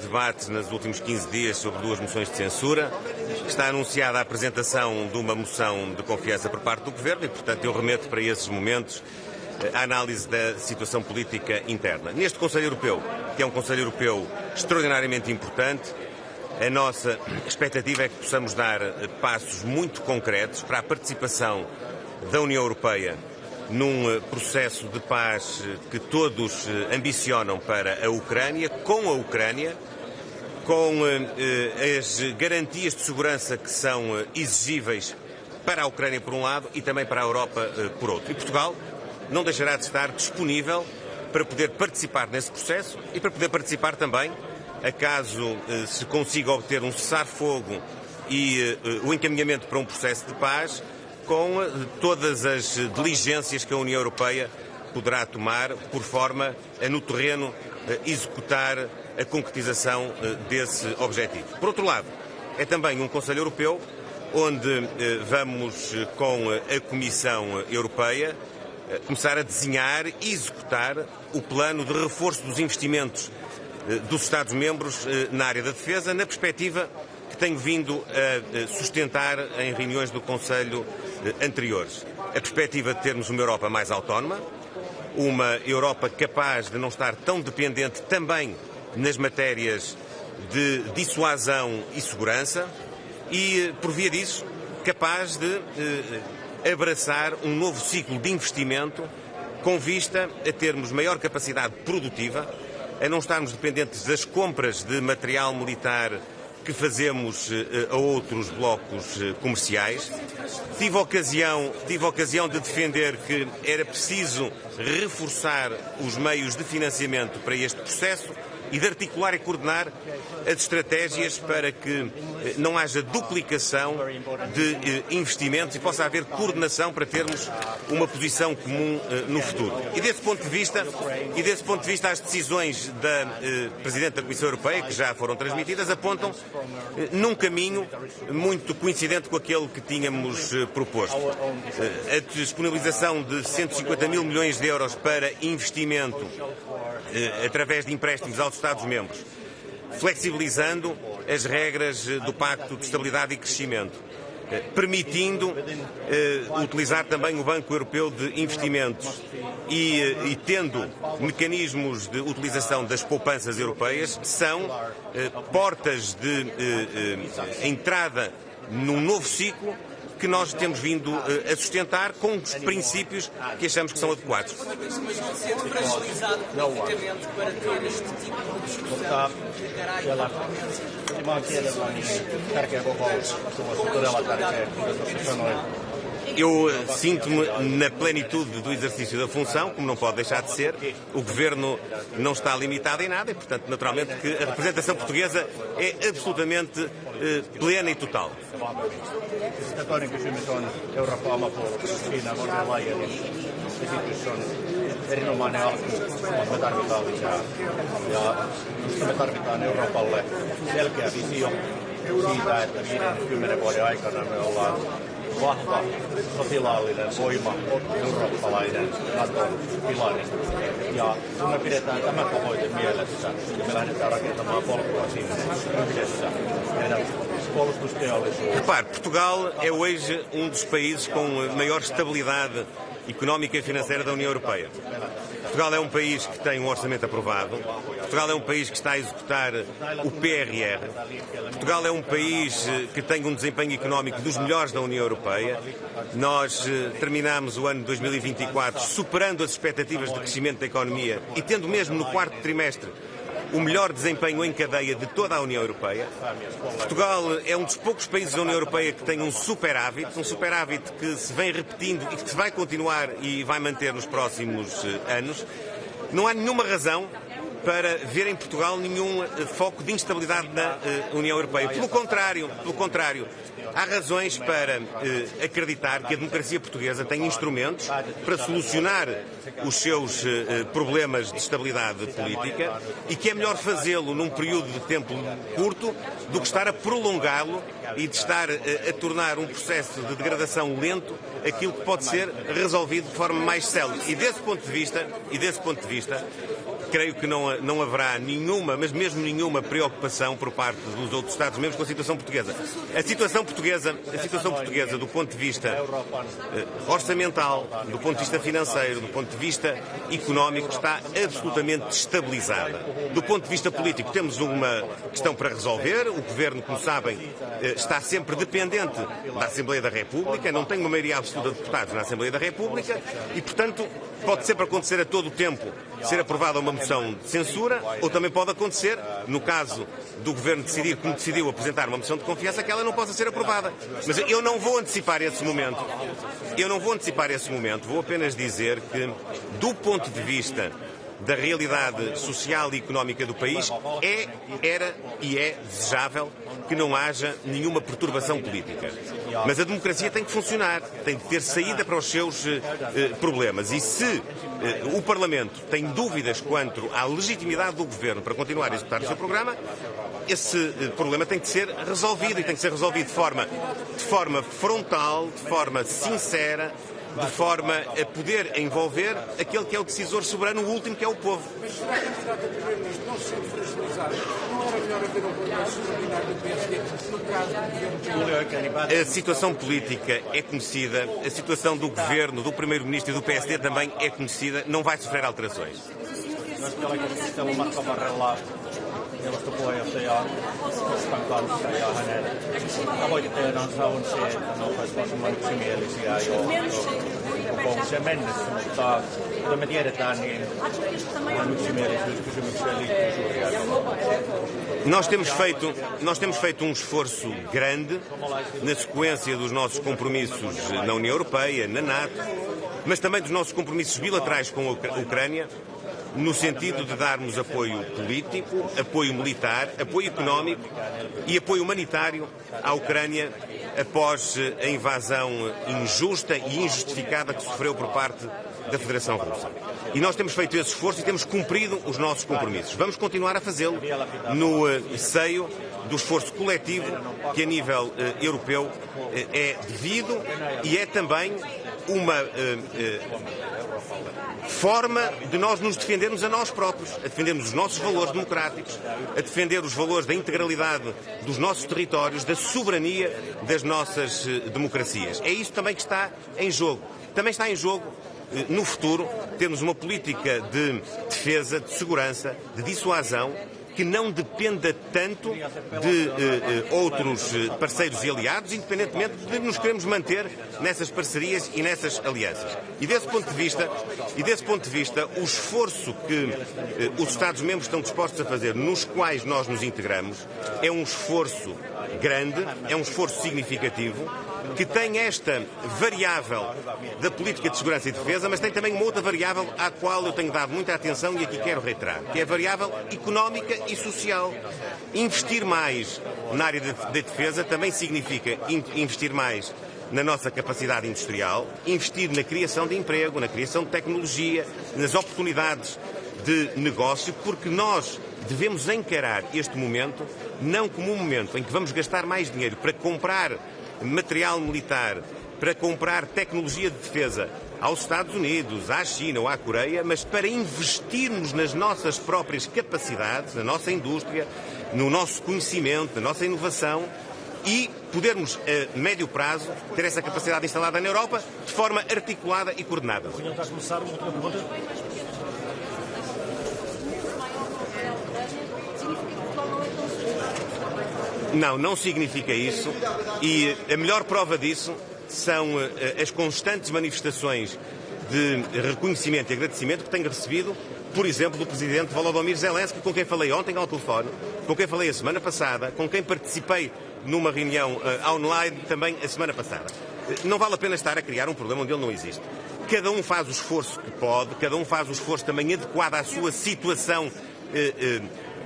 Debate nos últimos 15 dias sobre duas moções de censura. Está anunciada a apresentação de uma moção de confiança por parte do Governo e, portanto, eu remeto para esses momentos a análise da situação política interna. Neste Conselho Europeu, que é um Conselho Europeu extraordinariamente importante, a nossa expectativa é que possamos dar passos muito concretos para a participação da União Europeia num processo de paz que todos ambicionam para a Ucrânia, com as garantias de segurança que são exigíveis para a Ucrânia por um lado e também para a Europa por outro. E Portugal não deixará de estar disponível para poder participar nesse processo e para poder participar também, acaso se consiga obter um cessar-fogo e o encaminhamento para um processo de paz, com todas as diligências que a União Europeia poderá tomar por forma a, no terreno, executar a concretização desse objetivo. Por outro lado, é também um Conselho Europeu onde vamos, com a Comissão Europeia, começar a desenhar e executar o plano de reforço dos investimentos dos Estados-membros na área da defesa, na perspectiva que tenho vindo a sustentar em reuniões do Conselho anteriores. A perspectiva de termos uma Europa mais autónoma, uma Europa capaz de não estar tão dependente também nas matérias de dissuasão e segurança e, por via disso, capaz de abraçar um novo ciclo de investimento com vista a termos maior capacidade produtiva, a não estarmos dependentes das compras de material militar que fazemos a outros blocos comerciais. Tive ocasião de defender que era preciso reforçar os meios de financiamento para este processo e de articular e coordenar as estratégias para que não haja duplicação de investimentos e possa haver coordenação para termos uma posição comum no futuro. E desse ponto de vista, as decisões da Presidente da Comissão Europeia, que já foram transmitidas, apontam num caminho muito coincidente com aquele que tínhamos proposto. A disponibilização de 150 mil milhões de euros para investimento através de empréstimos aos Estados-membros, flexibilizando as regras do Pacto de Estabilidade e Crescimento, permitindo utilizar também o Banco Europeu de Investimentos e tendo mecanismos de utilização das poupanças europeias, são portas de entrada num novo ciclo que nós temos vindo a sustentar com os princípios que achamos que são adequados. Mas não sendo fragilizado politicamente para ter este tipo de discussão que caralho Eu sinto-me na plenitude do exercício da função, como não pode deixar de ser. O Governo não está limitado em nada e, portanto, naturalmente que a representação portuguesa é absolutamente plena e total. Toinen kysymys on Euroopan oma puolustus. Siinä von der Leyenin esitys on erinomainen alku, mutta me tarvitaan lisää. Ja me tarvitaan Euroopalle selkeä visio siitä, että 5-10 vuoden aikana me ollaan vahva sotilaallinen voima, eurooppalainen Naton pilari. Ja kun me pidetään tämä tavoite mielessä ja me lähdetään rakentamaan polkua sinne yhdessä, meidän puolustusteollisuus. Repare, Portugal é hoje dos países com maior estabilidade económica e financeira da União Europeia. Portugal é país que tem orçamento aprovado. Portugal é país que está a executar o PRR. Portugal é país que tem desempenho económico dos melhores da União Europeia. Nós terminamos o ano de 2024 superando as expectativas de crescimento da economia e tendo mesmo no quarto trimestre o melhor desempenho em cadeia de toda a União Europeia. Portugal é dos poucos países da União Europeia que tem um superávit que se vem repetindo e que se vai continuar e vai manter nos próximos anos. Não há nenhuma razão para ver em Portugal nenhum foco de instabilidade na União Europeia. Pelo contrário, há razões para acreditar que a democracia portuguesa tem instrumentos para solucionar os seus problemas de estabilidade política e que é melhor fazê-lo num período de tempo curto do que estar a prolongá-lo e de estar a tornar um processo de degradação lento aquilo que pode ser resolvido de forma mais célere. E desse ponto de vista, creio que não haverá nenhuma, mas mesmo nenhuma preocupação por parte dos outros Estados-membros com a situação portuguesa. A situação portuguesa do ponto de vista orçamental, do ponto de vista financeiro, do ponto de vista económico, está absolutamente estabilizada. Do ponto de vista político, temos uma questão para resolver. O Governo, como sabem, está sempre dependente da Assembleia da República, não tem uma maioria absoluta de deputados na Assembleia da República e, portanto, pode sempre acontecer a todo o tempo ser aprovada uma moção de censura, ou também pode acontecer, no caso do Governo decidir, como decidiu, apresentar uma moção de confiança, que ela não possa ser aprovada. Mas eu não vou antecipar esse momento. Vou apenas dizer que, do ponto de vista da realidade social e económica do país, era e é desejável que não haja nenhuma perturbação política. Mas a democracia tem que funcionar, tem que ter saída para os seus problemas. E se o Parlamento tem dúvidas quanto à legitimidade do Governo para continuar a executar o seu programa, esse problema tem que ser resolvido e tem que ser resolvido de forma frontal, de forma sincera, de forma a poder envolver aquele que é o decisor soberano, o último, que é o povo. A situação política é conhecida, a situação do Governo, do Primeiro-Ministro e do PSD também é conhecida, não vai sofrer alterações. Neuvostopuheenjohtaja Urskan kanssa ja hänen tavoitteenansa on se, että ne oltaisiin mahdollisimman yksimielisiä jo kokoukseen mennessä, mutta kuten me tiedetään, niin tähän yksimielisyyskysymykseen liittyy suuria eroja. Nós temos feito esforço grande na sequência dos nossos compromissos na União Europeia, na NATO, mas também dos nossos compromissos bilaterais com a Ucrânia, no sentido de darmos apoio político, apoio militar, apoio económico e apoio humanitário à Ucrânia após a invasão injusta e injustificada que sofreu por parte da Federação Russa. E nós temos feito esse esforço e temos cumprido os nossos compromissos. Vamos continuar a fazê-lo no seio do esforço coletivo que a nível europeu é devido e é também uma forma de nós nos defendermos a nós próprios, a defendermos os nossos valores democráticos, a defender os valores da integralidade dos nossos territórios, da soberania das nossas democracias. É isso também que está em jogo. Também está em jogo, no futuro, termos uma política de defesa, de segurança, de dissuasão, que não dependa tanto de outros parceiros e aliados, independentemente de nos queremos manter nessas parcerias e nessas alianças. E desse ponto de vista, o esforço que os Estados-membros estão dispostos a fazer, nos quais nós nos integramos, é um esforço grande, é um esforço significativo, que tem esta variável da política de segurança e defesa, mas tem também uma outra variável à qual eu tenho dado muita atenção e aqui quero reiterar, que é a variável económica e social. Investir mais na área da defesa também significa investir mais na nossa capacidade industrial, investir na criação de emprego, na criação de tecnologia, nas oportunidades de negócio, porque nós devemos encarar este momento não como um momento em que vamos gastar mais dinheiro para comprar material militar, para comprar tecnologia de defesa aos Estados Unidos, à China ou à Coreia, mas para investirmos nas nossas próprias capacidades, na nossa indústria, no nosso conhecimento, na nossa inovação e podermos, a médio prazo, ter essa capacidade instalada na Europa de forma articulada e coordenada. Não, não significa isso e a melhor prova disso são as constantes manifestações de reconhecimento e agradecimento que tenho recebido, por exemplo, do Presidente Volodymyr Zelensky, com quem falei ontem ao telefone, com quem falei a semana passada, com quem participei numa reunião online também a semana passada. Não vale a pena estar a criar um problema onde ele não existe. Cada um faz o esforço que pode, cada um faz o esforço também adequado à sua situação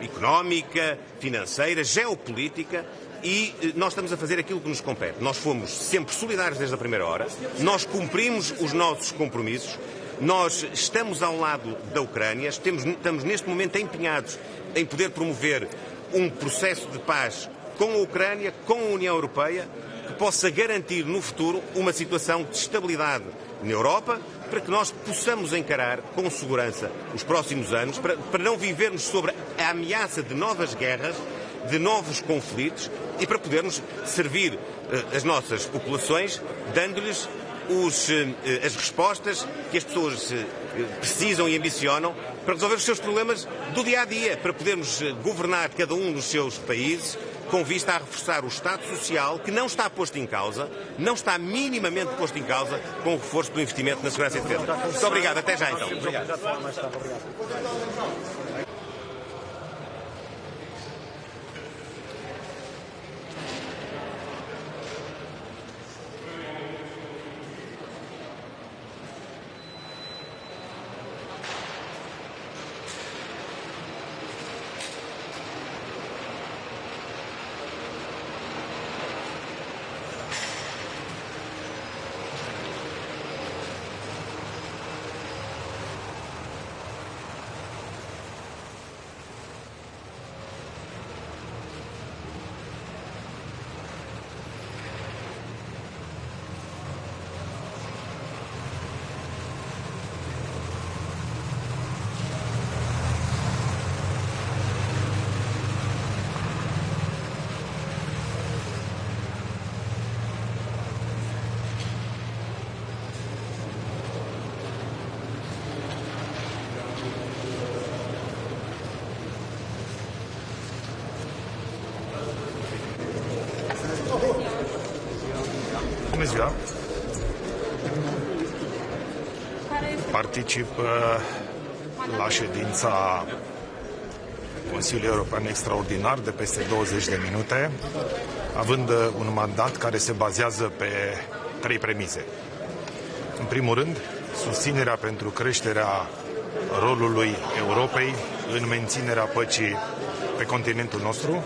económica, financeira, geopolítica e nós estamos a fazer aquilo que nos compete. Nós fomos sempre solidários desde a primeira hora, nós cumprimos os nossos compromissos, nós estamos ao lado da Ucrânia, estamos neste momento empenhados em poder promover um processo de paz com a Ucrânia, com a União Europeia, que possa garantir no futuro uma situação de estabilidade na Europa, para que nós possamos encarar com segurança os próximos anos, para não vivermos sobre a ameaça de novas guerras, de novos conflitos e para podermos servir as nossas populações, dando-lhes as respostas que as pessoas precisam e ambicionam para resolver os seus problemas do dia a dia, para podermos governar cada um dos seus países com vista a reforçar o Estado Social, que não está posto em causa, não está minimamente posto em causa com o reforço do investimento na segurança e defesa. Muito obrigado. Até já, então. Obrigado. Bună ziua! Particip la ședința Consiliului European Extraordinar de peste 20 de minute, având un mandat care se bazează pe 3 premize. În primul rând, susținerea pentru creșterea rolului Europei în menținerea păcii pe continentul nostru.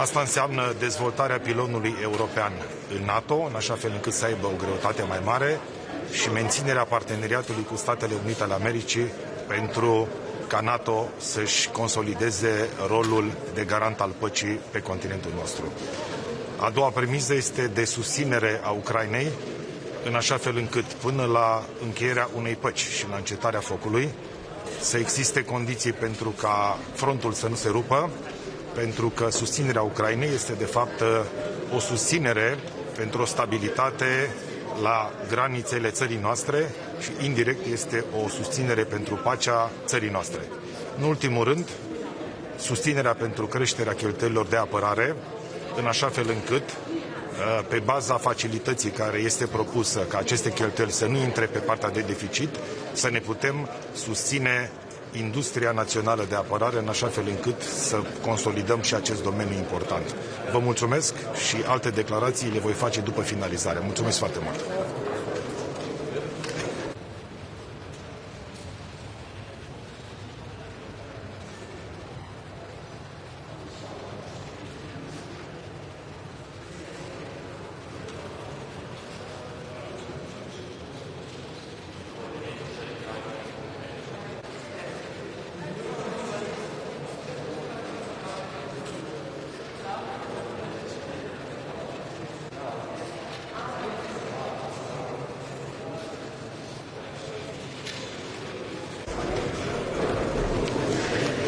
Asta înseamnă dezvoltarea pilonului european în NATO, în așa fel încât să aibă o greutate mai mare și menținerea parteneriatului cu Statele Unite ale Americii pentru ca NATO să-și consolideze rolul de garant al păcii pe continentul nostru. A doua premisă este de susținere a Ucrainei în așa fel încât până la încheierea unei păci și la încetarea focului să existe condiții pentru ca frontul să nu se rupă, pentru că susținerea Ucrainei este de fapt o susținere pentru o stabilitate la granițele țării noastre și indirect este o susținere pentru pacea țării noastre. În ultimul rând, susținerea pentru creșterea cheltuielilor de apărare, în așa fel încât, pe baza facilității care este propusă ca aceste cheltuieli să nu intre pe partea de deficit, să ne putem susține industria națională de apărare în așa fel încât să consolidăm și acest domeniu important. Vă mulțumesc și alte declarații le voi face după finalizare. Mulțumesc foarte mult!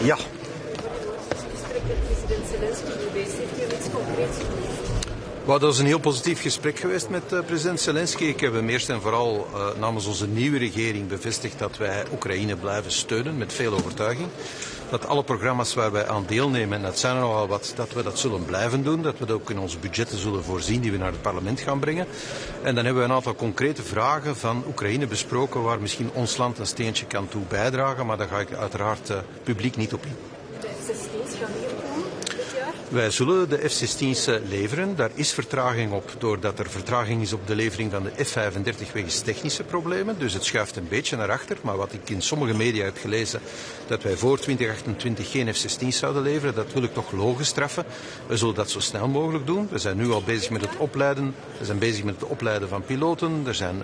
Ja. Dat is een heel positief gesprek geweest met president Zelensky. Ik heb hem eerst en vooral namens onze nieuwe regering bevestigd dat wij Oekraïne blijven steunen met veel overtuiging. Dat alle programma's waar wij aan deelnemen, en dat zijn er nogal wat, dat we dat zullen blijven doen. Dat we dat ook in onze budgetten zullen voorzien die we naar het parlement gaan brengen. En dan hebben we een aantal concrete vragen van Oekraïne besproken waar misschien ons land een steentje kan toe bijdragen. Maar daar ga ik uiteraard publiek niet op in. De F-16's gaan hier komen dit jaar? Wij zullen de F-16's leveren. Daar is vertraging op doordat er vertraging is op de levering van de F-35 wegens technische problemen. Dus het schuift een beetje naar achter. Maar wat ik in sommige media heb gelezen, dat wij voor 2028 geen F-16's zouden leveren, dat wil ik toch logisch straffen. We zullen dat zo snel mogelijk doen. We zijn nu al bezig met het opleiden. We zijn bezig met het opleiden van piloten. Er zijn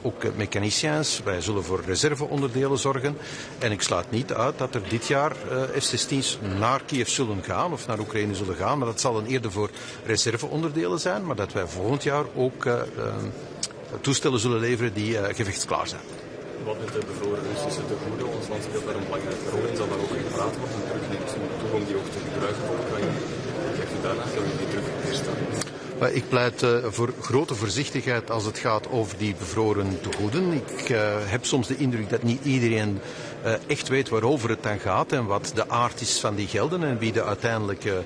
ook mechaniciens. Wij zullen voor reserveonderdelen zorgen. En ik sluit niet uit dat er dit jaar F-16's naar Kiev zullen gaan of naar Oekraïne zullen gaan. Maar dat zal dan eerder voor reserveonderdelen zijn. Maar dat wij volgend jaar ook toestellen zullen leveren die gevechtsklaar zijn. Wat met de bevroren Russische tegoeden? Ons land speelt daar een belangrijke rol in. Zal daar ook gepraat worden? Turk neemt toe om die ook te gebruiken voor Oekraïne. Krijgt u daarna dat u die terug weerstaan? Ik pleit voor grote voorzichtigheid als het gaat over die bevroren tegoeden. Ik heb soms de indruk dat niet iedereen echt weet waarover het dan gaat en wat de aard is van die gelden en wie de uiteindelijke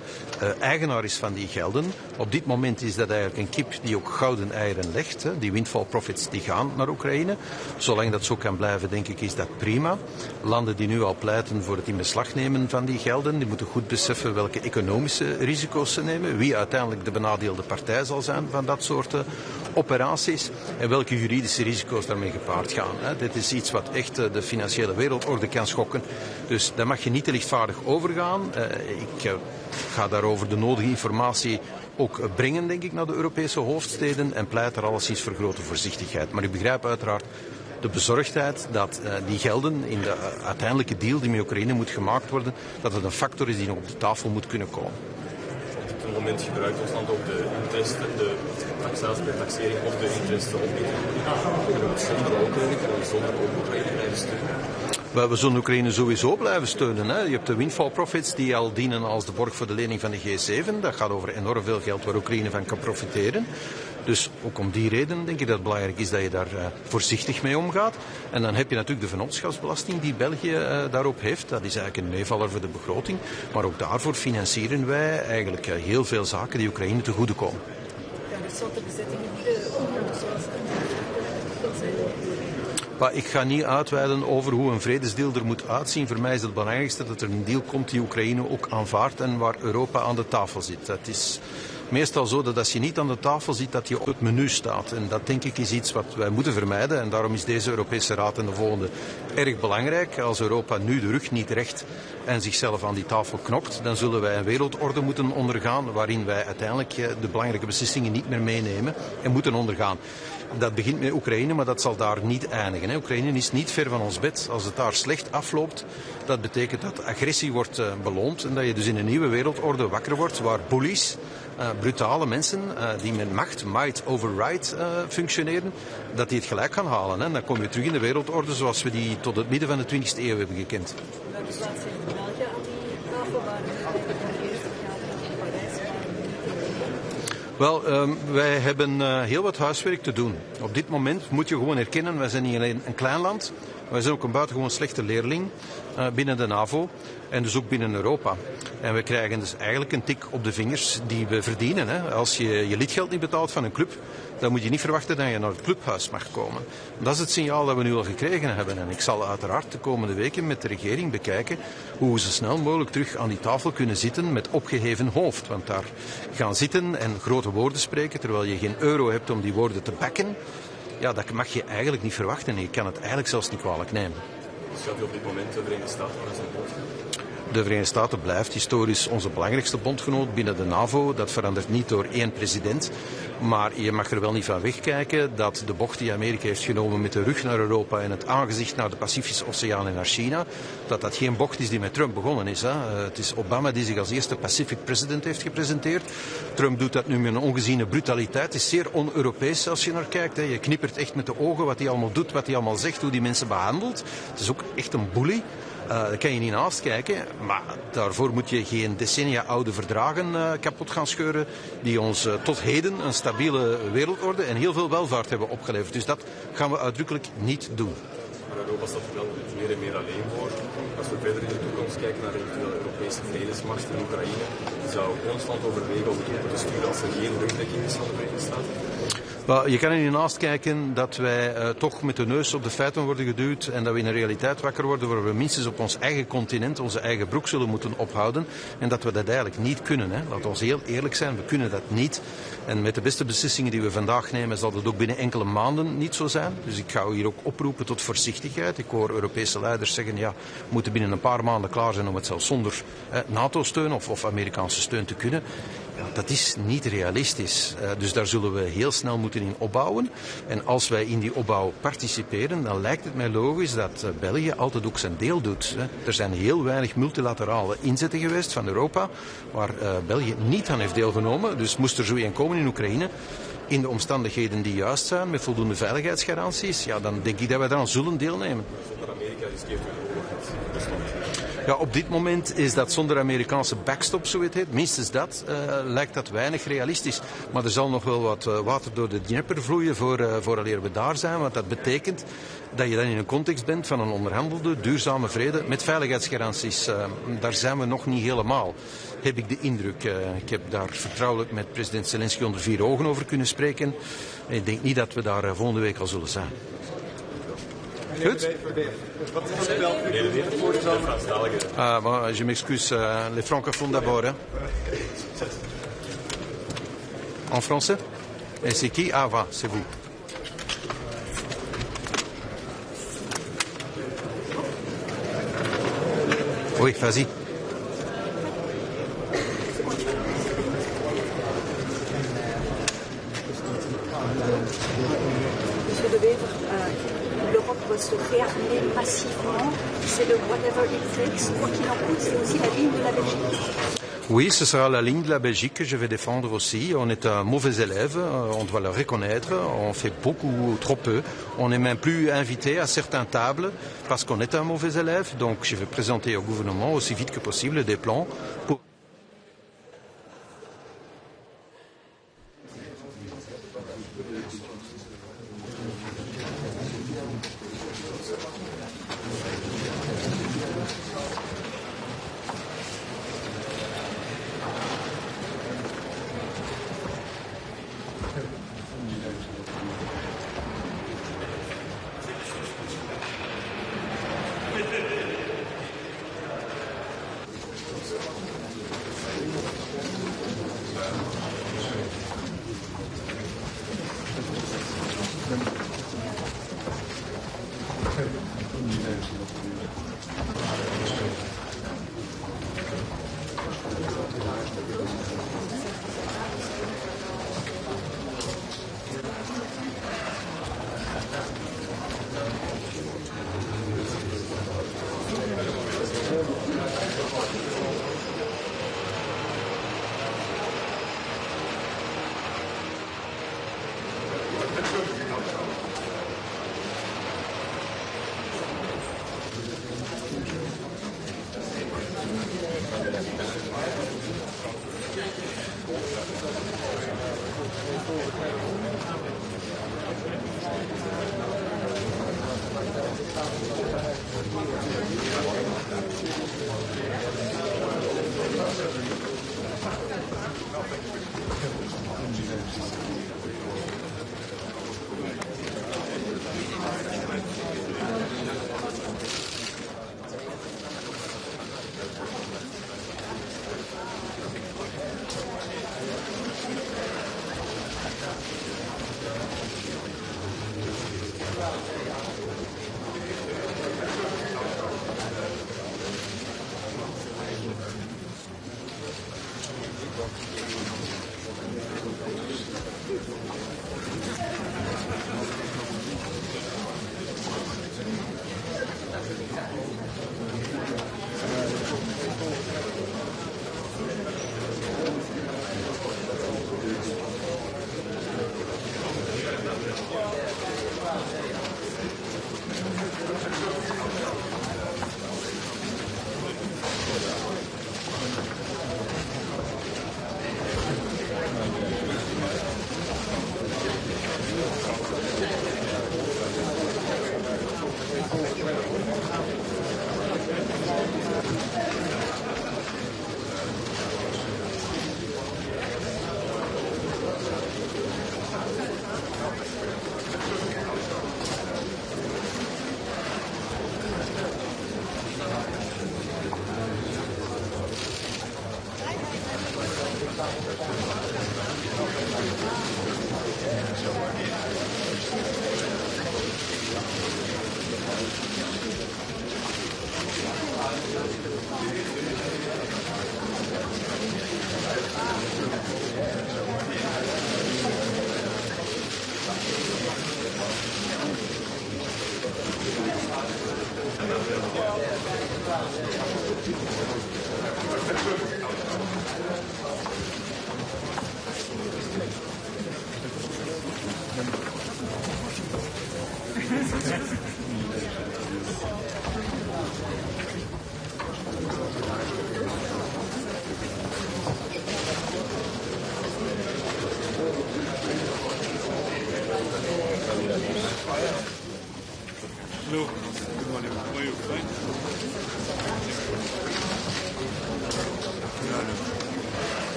eigenaar is van die gelden. Op dit moment is dat eigenlijk een kip die ook gouden eieren legt. Die windfall profits die gaan naar Oekraïne. Zolang dat zo kan blijven, denk ik, is dat prima. Landen die nu al pleiten voor het in beslag nemen van die gelden, die moeten goed beseffen welke economische risico's ze nemen, wie uiteindelijk de benadeelde partij zal zijn van dat soort operaties en welke juridische risico's daarmee gepaard gaan. Dit is iets wat echt de financiële wereldorde kan schokken. Dus daar mag je niet te lichtvaardig overgaan. Ik ga daarover de nodige informatie ook brengen, denk ik, naar de Europese hoofdsteden en pleit er alleszins voor grote voorzichtigheid. Maar ik begrijp uiteraard de bezorgdheid dat die gelden in de uiteindelijke deal die met Oekraïne moet gemaakt worden, dat het een factor is die nog op de tafel moet kunnen komen. Op het moment gebruikt ons land ook de interesten, de taxering of de interesten op Kunnen we zonder ook Oekraïne blijven steunen? We zullen Oekraïne sowieso blijven steunen. Hè. Je hebt de windfall profits die al dienen als de borg voor de lening van de G7. Dat gaat over enorm veel geld waar Oekraïne van kan profiteren. Dus ook om die reden denk ik dat het belangrijk is dat je daar voorzichtig mee omgaat. En dan heb je natuurlijk de vennootschapsbelasting die België daarop heeft. Dat is eigenlijk een meevaller voor de begroting. Maar ook daarvoor financieren wij eigenlijk heel veel zaken die Oekraïne te goede komen. Maar ik ga niet uitweiden over hoe een vredesdeal er moet uitzien. Voor mij is het belangrijkste dat er een deal komt die Oekraïne ook aanvaardt en waar Europa aan de tafel zit. Het is meestal zo dat als je niet aan de tafel zit, dat je op het menu staat. En dat denk ik is iets wat wij moeten vermijden. En daarom is deze Europese Raad en de volgende erg belangrijk. Als Europa nu de rug niet recht en zichzelf aan die tafel knokt, dan zullen wij een wereldorde moeten ondergaan waarin wij uiteindelijk de belangrijke beslissingen niet meer meenemen en moeten ondergaan. Dat begint met Oekraïne, maar dat zal daar niet eindigen. Oekraïne is niet ver van ons bed. Als het daar slecht afloopt, dat betekent dat agressie wordt beloond en dat je dus in een nieuwe wereldorde wakker wordt waar bullies brutale mensen die met macht, might over right functioneren, dat die het gelijk gaan halen. Hè. Dan kom je terug in de wereldorde zoals we die tot het midden van de 20e eeuw hebben gekend. Welke plaats heeft België aan die tafel waar de eerste Wel, wij hebben heel wat huiswerk te doen. Op dit moment moet je gewoon erkennen, wij zijn niet alleen een klein land, wij zijn ook een buitengewoon slechte leerling binnen de NAVO en dus ook binnen Europa. En we krijgen dus eigenlijk een tik op de vingers die we verdienen. Hè. Als je je lidgeld niet betaalt van een club, dan moet je niet verwachten dat je naar het clubhuis mag komen. Dat is het signaal dat we nu al gekregen hebben. En ik zal uiteraard de komende weken met de regering bekijken hoe we zo snel mogelijk terug aan die tafel kunnen zitten met opgeheven hoofd. Want daar gaan zitten en grote woorden spreken terwijl je geen euro hebt om die woorden te backen. Ja, dat mag je eigenlijk niet verwachten en je kan het eigenlijk zelfs niet kwalijk nemen. Schat u op dit moment de Verenigde Staten waar zijn bond? De Verenigde Staten blijft historisch onze belangrijkste bondgenoot binnen de NAVO. Dat verandert niet door één president. Maar je mag er wel niet van wegkijken dat de bocht die Amerika heeft genomen met de rug naar Europa en het aangezicht naar de Pacifische Oceaan en naar China, dat geen bocht is die met Trump begonnen is. Hè. Het is Obama die zich als eerste Pacific President heeft gepresenteerd. Trump doet dat nu met een ongeziene brutaliteit. Het is zeer on-Europees als je naar kijkt. Hè. Je knippert echt met de ogen wat hij allemaal doet, wat hij allemaal zegt, hoe die mensen behandelt. Het is ook echt een bully. Daar kan je niet naast kijken, maar daarvoor moet je geen decennia oude verdragen kapot gaan scheuren die ons tot heden een stabiele wereldorde en heel veel welvaart hebben opgeleverd. Dus dat gaan we uitdrukkelijk niet doen. Maar Europa staat er wel meer en meer alleen voor. Als we verder in de toekomst kijken naar eventuele Europese vredesmacht in Oekraïne, zou ons land overwegen om troepen te sturen als er geen rugdekking is van de Verenigde Staten? Je kan er niet naast kijken dat wij toch met de neus op de feiten worden geduwd en dat we in een realiteit wakker worden waar we minstens op ons eigen continent onze eigen broek zullen moeten ophouden en dat we dat eigenlijk niet kunnen. Hè. Laten we heel eerlijk zijn, we kunnen dat niet. En met de beste beslissingen die we vandaag nemen zal dat ook binnen enkele maanden niet zo zijn. Dus ik ga hier ook oproepen tot voorzichtigheid. Ik hoor Europese leiders zeggen, ja, we moeten binnen een paar maanden klaar zijn om het zelfs zonder NATO-steun of Amerikaanse steun te kunnen. Ja, dat is niet realistisch. Dus daar zullen we heel snel moeten in opbouwen. En als wij in die opbouw participeren, dan lijkt het mij logisch dat België altijd ook zijn deel doet. Er zijn heel weinig multilaterale inzetten geweest van Europa waar België niet aan heeft deelgenomen. Dus moest er zo een komen in Oekraïne, in de omstandigheden die juist zijn, met voldoende veiligheidsgaranties, ja, dan denk ik dat wij daaraan zullen deelnemen. Zonder Amerika riskeert u de oorlog met Rusland. Ja, op dit moment is dat zonder Amerikaanse backstop, zo het heet. Minstens dat lijkt dat weinig realistisch. Maar er zal nog wel wat water door de Dnieper vloeien vooraleer we daar zijn. Want dat betekent dat je dan in een context bent van een onderhandelde, duurzame vrede met veiligheidsgaranties. Daar zijn we nog niet helemaal, heb ik de indruk. Ik heb daar vertrouwelijk met president Zelensky onder 4 ogen over kunnen spreken. En ik denk niet dat we daar volgende week al zullen zijn. Goed? Wat is het wel voor de zomer? Bon, je m'excuse, les francophones d'abord. Hein. En français? Et c'est qui? Ah, va, c'est vous. Oui, vas-y. Monsieur de Wever, l'Europe doit se réarmer massivement. C'est le whatever it takes, quoi qu'il en coûte, c'est aussi la ligne de la Belgique. Oui, ce sera la ligne de la Belgique que je vais défendre aussi. On est un mauvais élève, on doit le reconnaître. On fait beaucoup, trop peu. On n'est même plus invité à certaines tables parce qu'on est un mauvais élève. Donc je vais présenter au gouvernement aussi vite que possible des plans pour...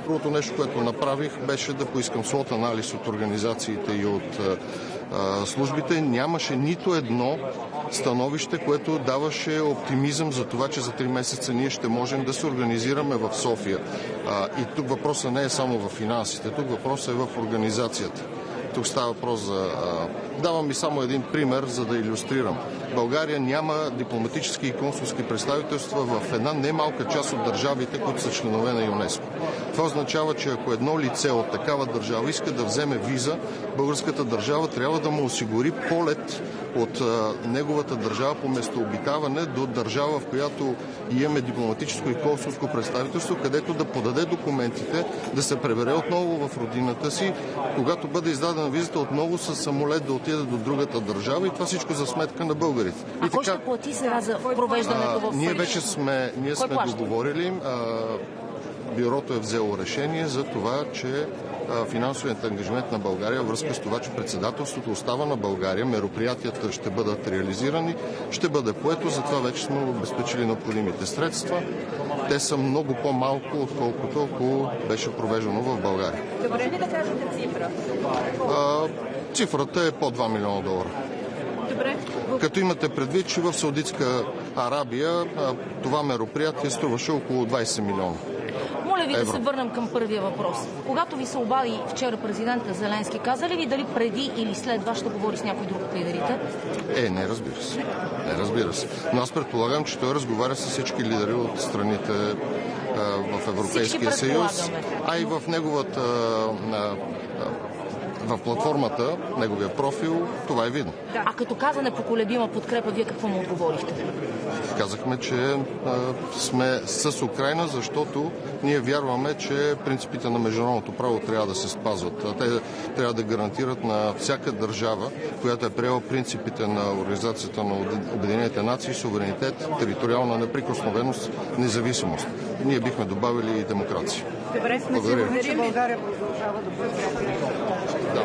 Първото нещо, което направих, беше да поискам слот анализ от организациите и от службите. Нямаше нито едно становище, което даваше оптимизъм за това, че за 3 месеца ние ще можем да се организираме в София. И тук въпросът не е само в финансите, тук въпросът е в организацията. Тук става въпрос за... Давам ви само един пример, за да илюстрирам. България няма дипломатически и консулски представителства в една немалка част от държавите, които са членове на ЮНЕСКО. Това означава, че ако едно лице от такава държава иска да вземе виза, българската държава трябва да му осигури полет от неговата държава по местообитаване до държава, в която имаме дипломатическо и консулско представителство, където да подаде документите, да се пребере отново в родината си, когато бъде издадена визата, отново с самолет да отиде до другата държава и това всичко за сметка на българите. А кой ще плати сега за провеждането в... Ние вече сме договорили. Бюрото е взело решение за това, че финансовият ангажимент на България, връзка с това, че председателството остава на България, мероприятията ще бъдат реализирани, ще бъде поето, затова вече сме обезпечили необходимите средства. Те са много по-малко, отколкото ако беше провеждано в България. Добре ли да кажете цифра? Цифрата е по $2 милиона. Добре. Като имате предвид, че в Саудитска Арабия това мероприятие струваше около 20 милиона. Моля ви да се върнем към първия въпрос. Когато ви се обади вчера президента Зеленски, каза ли ви дали преди или след вас ще говори с някой друг от лидерите? Не, разбира се. Не, разбира се. Но аз предполагам, че той разговаря с всички лидери от страните в Европейския съюз, а и в неговата В платформата, неговия профил, това е видно. А като каза непоколебима подкрепа, вие какво му отговорихте? Казахме, че сме с Украйна, защото ние вярваме, че принципите на международното право трябва да се спазват. Те трябва да гарантират на всяка държава, която е приела принципите на Организацията на Обединените нации, суверенитет, териториална неприкосновеност, независимост. Ние бихме добавили и демокрация. Добре сме сигурни, че България продължава да бъде. Да.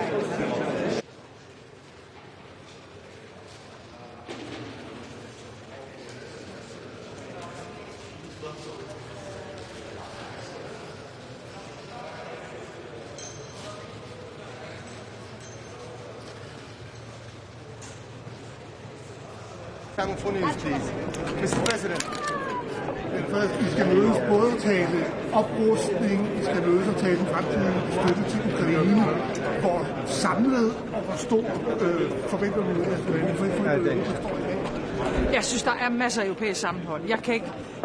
Mr. President, I skal mødes både at tale oprustning, I skal mødes at tale fremtidig støtte til Ukraine. Hvor samlet og hvor stor forventer du, Jeg synes, der er masser af europæisk sammenhold.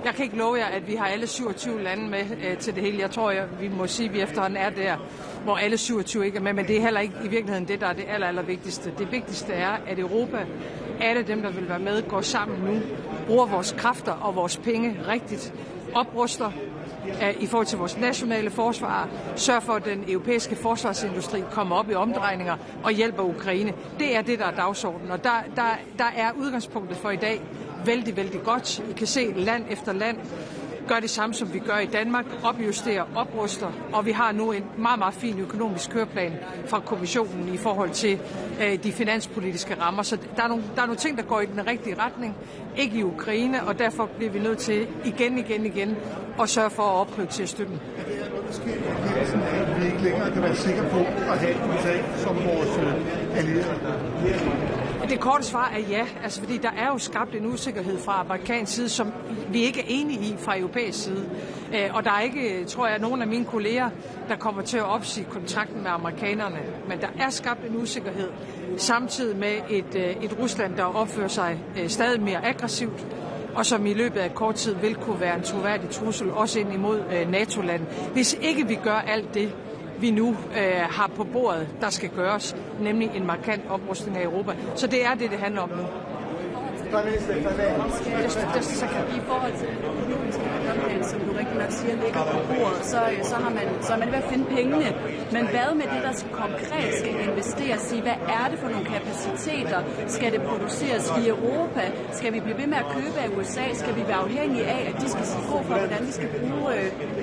Jeg kan ikke love jer, at vi har alle 27 lande med til det hele. Jeg tror, vi må sige, at vi efterhånden er der, hvor alle 27 ikke er med, men det er heller ikke i virkeligheden det, der er det aller vigtigste. Det vigtigste er, at Europa, alle dem, der vil være med, går sammen nu, bruger vores kræfter og vores penge rigtigt, opruster i forhold til vores nationale forsvar, sørger for, at den europæiske forsvarsindustri kommer op i omdrejninger og hjælper Ukraine. Det er det, der er dagsordenen, og der er udgangspunktet for i dag vældig godt. I kan se land efter land gør det samme, som vi gør i Danmark, opjusterer, opruster, og vi har nu en meget fin økonomisk køreplan fra kommissionen i forhold til de finanspolitiske rammer. Så der er nogle ting, der går i den rigtige retning, ikke i Ukraine, og derfor bliver vi nødt til igen at sørge for at opprioritere støtten. Vi ikke længere kan være sikre på at have USA som vores allierede. Det korte svar er ja, altså fordi der er jo skabt en usikkerhed fra amerikansk side, som vi ikke er enige i fra europæisk side. Og der er ikke, tror jeg, nogen af mine kolleger, der kommer til at opsige kontrakten med amerikanerne. Men der er skabt en usikkerhed, samtidig med et Rusland, der opfører sig stadig mere aggressivt, og som i løbet af kort tid vil kunne være en troværdig trussel, også ind imod NATO-land. Hvis ikke vi gør alt det, vi nu har på bordet, der skal gøres, nemlig en markant oprustning af Europa. Så det er det handler om nu. I forhold til økonomiske plan, som du rigtig nok siger, ligger på bordet, så er man ved at finde pengene. Men hvad med det, der konkret skal investeres i? Hvad er det for nogle kapaciteter? Skal det produceres i Europa? Skal vi blive ved med at købe af USA? Skal vi være afhængige af, at de skal sige god for, hvordan vi skal bruge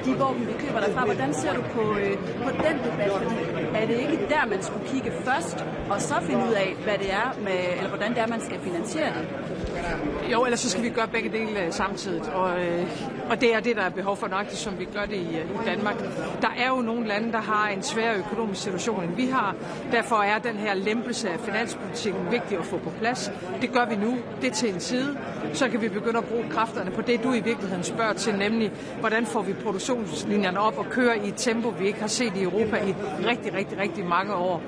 de våben, vi køber derfra? Hvordan ser du på den debat? Fordi er det ikke der, man skulle kigge først, og så finde ud af, hvad det er, eller hvordan det er, man skal finansiere det? Jo, ellers så skal vi gøre begge dele samtidig, og det er det, der er behov for nøjagtigt, som vi gør det i Danmark. Der er jo nogle lande, der har en sværere økonomisk situation, end vi har. Derfor er den her lempelse af finanspolitikken vigtig at få på plads. Det gør vi nu. Det til en side. Så kan vi begynde at bruge kræfterne på det, du i virkeligheden spørger til, nemlig hvordan får vi produktionslinjerne op og køre i et tempo, vi ikke har set i Europa i rigtig mange år.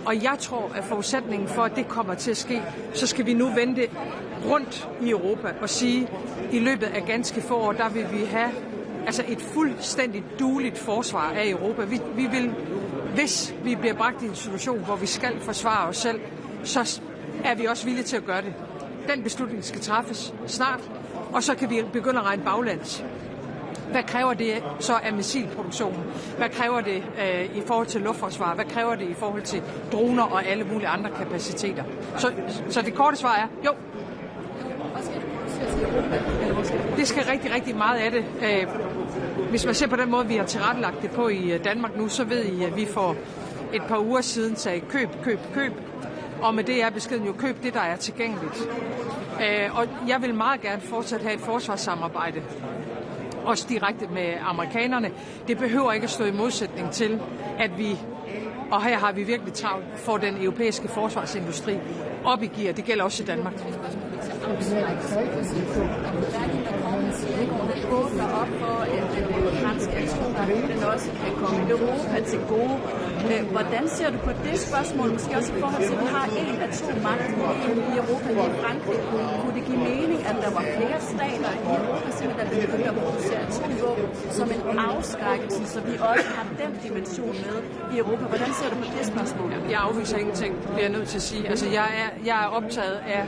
Og jeg tror, at forudsætningen for, at det kommer til at ske, så skal vi nu vende rundt i Europa og sige, at i løbet af ganske få år, der vil vi have et fuldstændigt dueligt forsvar af Europa. Vi vil, hvis vi bliver bragt i en situation, hvor vi skal forsvare os selv, så er vi også villige til at gøre det. Den beslutning skal træffes snart, og så kan vi begynde at regne baglands. Hvad kræver det så af missilproduktionen? Hvad kræver det i forhold til luftforsvar? Hvad kræver det i forhold til droner og alle mulige andre kapaciteter? Så det korte svar er, jo. Det skal rigtig meget af det. Hvis man ser på den måde, vi har tilrettelagt det på i Danmark nu, så ved I, at vi for et par uger siden sagde køb. Og med det er beskeden jo køb det, der er tilgængeligt. Og jeg vil meget gerne fortsat have et forsvarssamarbejde, også direkte med amerikanerne. Det behøver ikke at stå i modsætning til, at vi, og her har vi virkelig travlt, får den europæiske forsvarsindustri op i gear. Det gælder også i Danmark. siger, ikke, hvor han åbner op for, at den franske atomvåben den også kan komme Europa til gode. Hvordan ser du på det spørgsmål? Måske også i forhold til, at vi har en atommagt i Europa, i Frankrig. Kunne det give mening, at der var flere stater i Europa, der begyndte at producere atomvåben som en afskrækkelse, så vi også har den dimension med i Europa? Hvordan ser du på det spørgsmål? Jeg afviser ingenting, bliver jeg nødt til at sige. Altså, jeg er optaget af